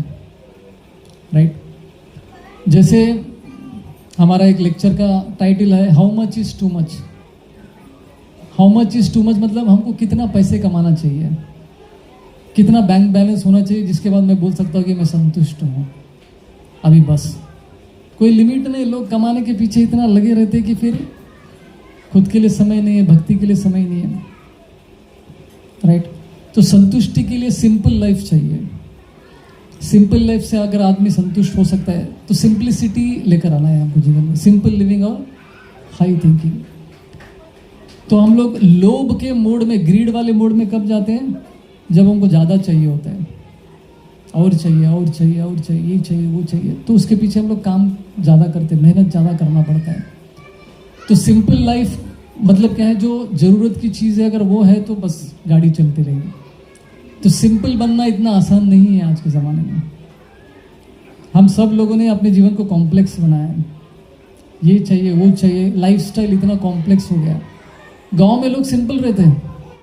राइट। जैसे हमारा एक लेक्चर का टाइटल है how much is too much. How much is too much मतलब हमको कितना पैसे कमाना चाहिए, कितना बैंक बैलेंस होना चाहिए जिसके बाद मैं बोल सकता हूँ कि मैं संतुष्ट हूँ, अभी बस। कोई लिमिट नहीं। लोग कमाने के पीछे इतना लगे रहते कि फिर खुद के लिए समय नहीं है, भक्ति के लिए समय नहीं है। राइट। तो संतुष्टि के लिए सिंपल लाइफ चाहिए। सिंपल लाइफ से अगर आदमी संतुष्ट हो सकता है तो सिंप्लिसिटी लेकर आना है हमको जीवन में, सिंपल लिविंग और हाई थिंकिंग। तो हम लोग लोभ के मोड में, ग्रीड वाले मोड में कब जाते हैं? जब हमको ज़्यादा चाहिए होता है, और चाहिए और चाहिए और चाहिए, ये चाहिए वो चाहिए, तो उसके पीछे हम लोग काम ज़्यादा करते हैं, मेहनत ज़्यादा करना पड़ता है। तो सिंपल लाइफ मतलब क्या है? जो ज़रूरत की चीज़ है अगर वो है तो बस गाड़ी चलती रहेगी। तो सिंपल बनना इतना आसान नहीं है आज के ज़माने में। हम सब लोगों ने अपने जीवन को कॉम्प्लेक्स बनाया है, ये चाहिए वो चाहिए, लाइफस्टाइल इतना कॉम्प्लेक्स हो गया। गांव में लोग सिंपल रहते हैं,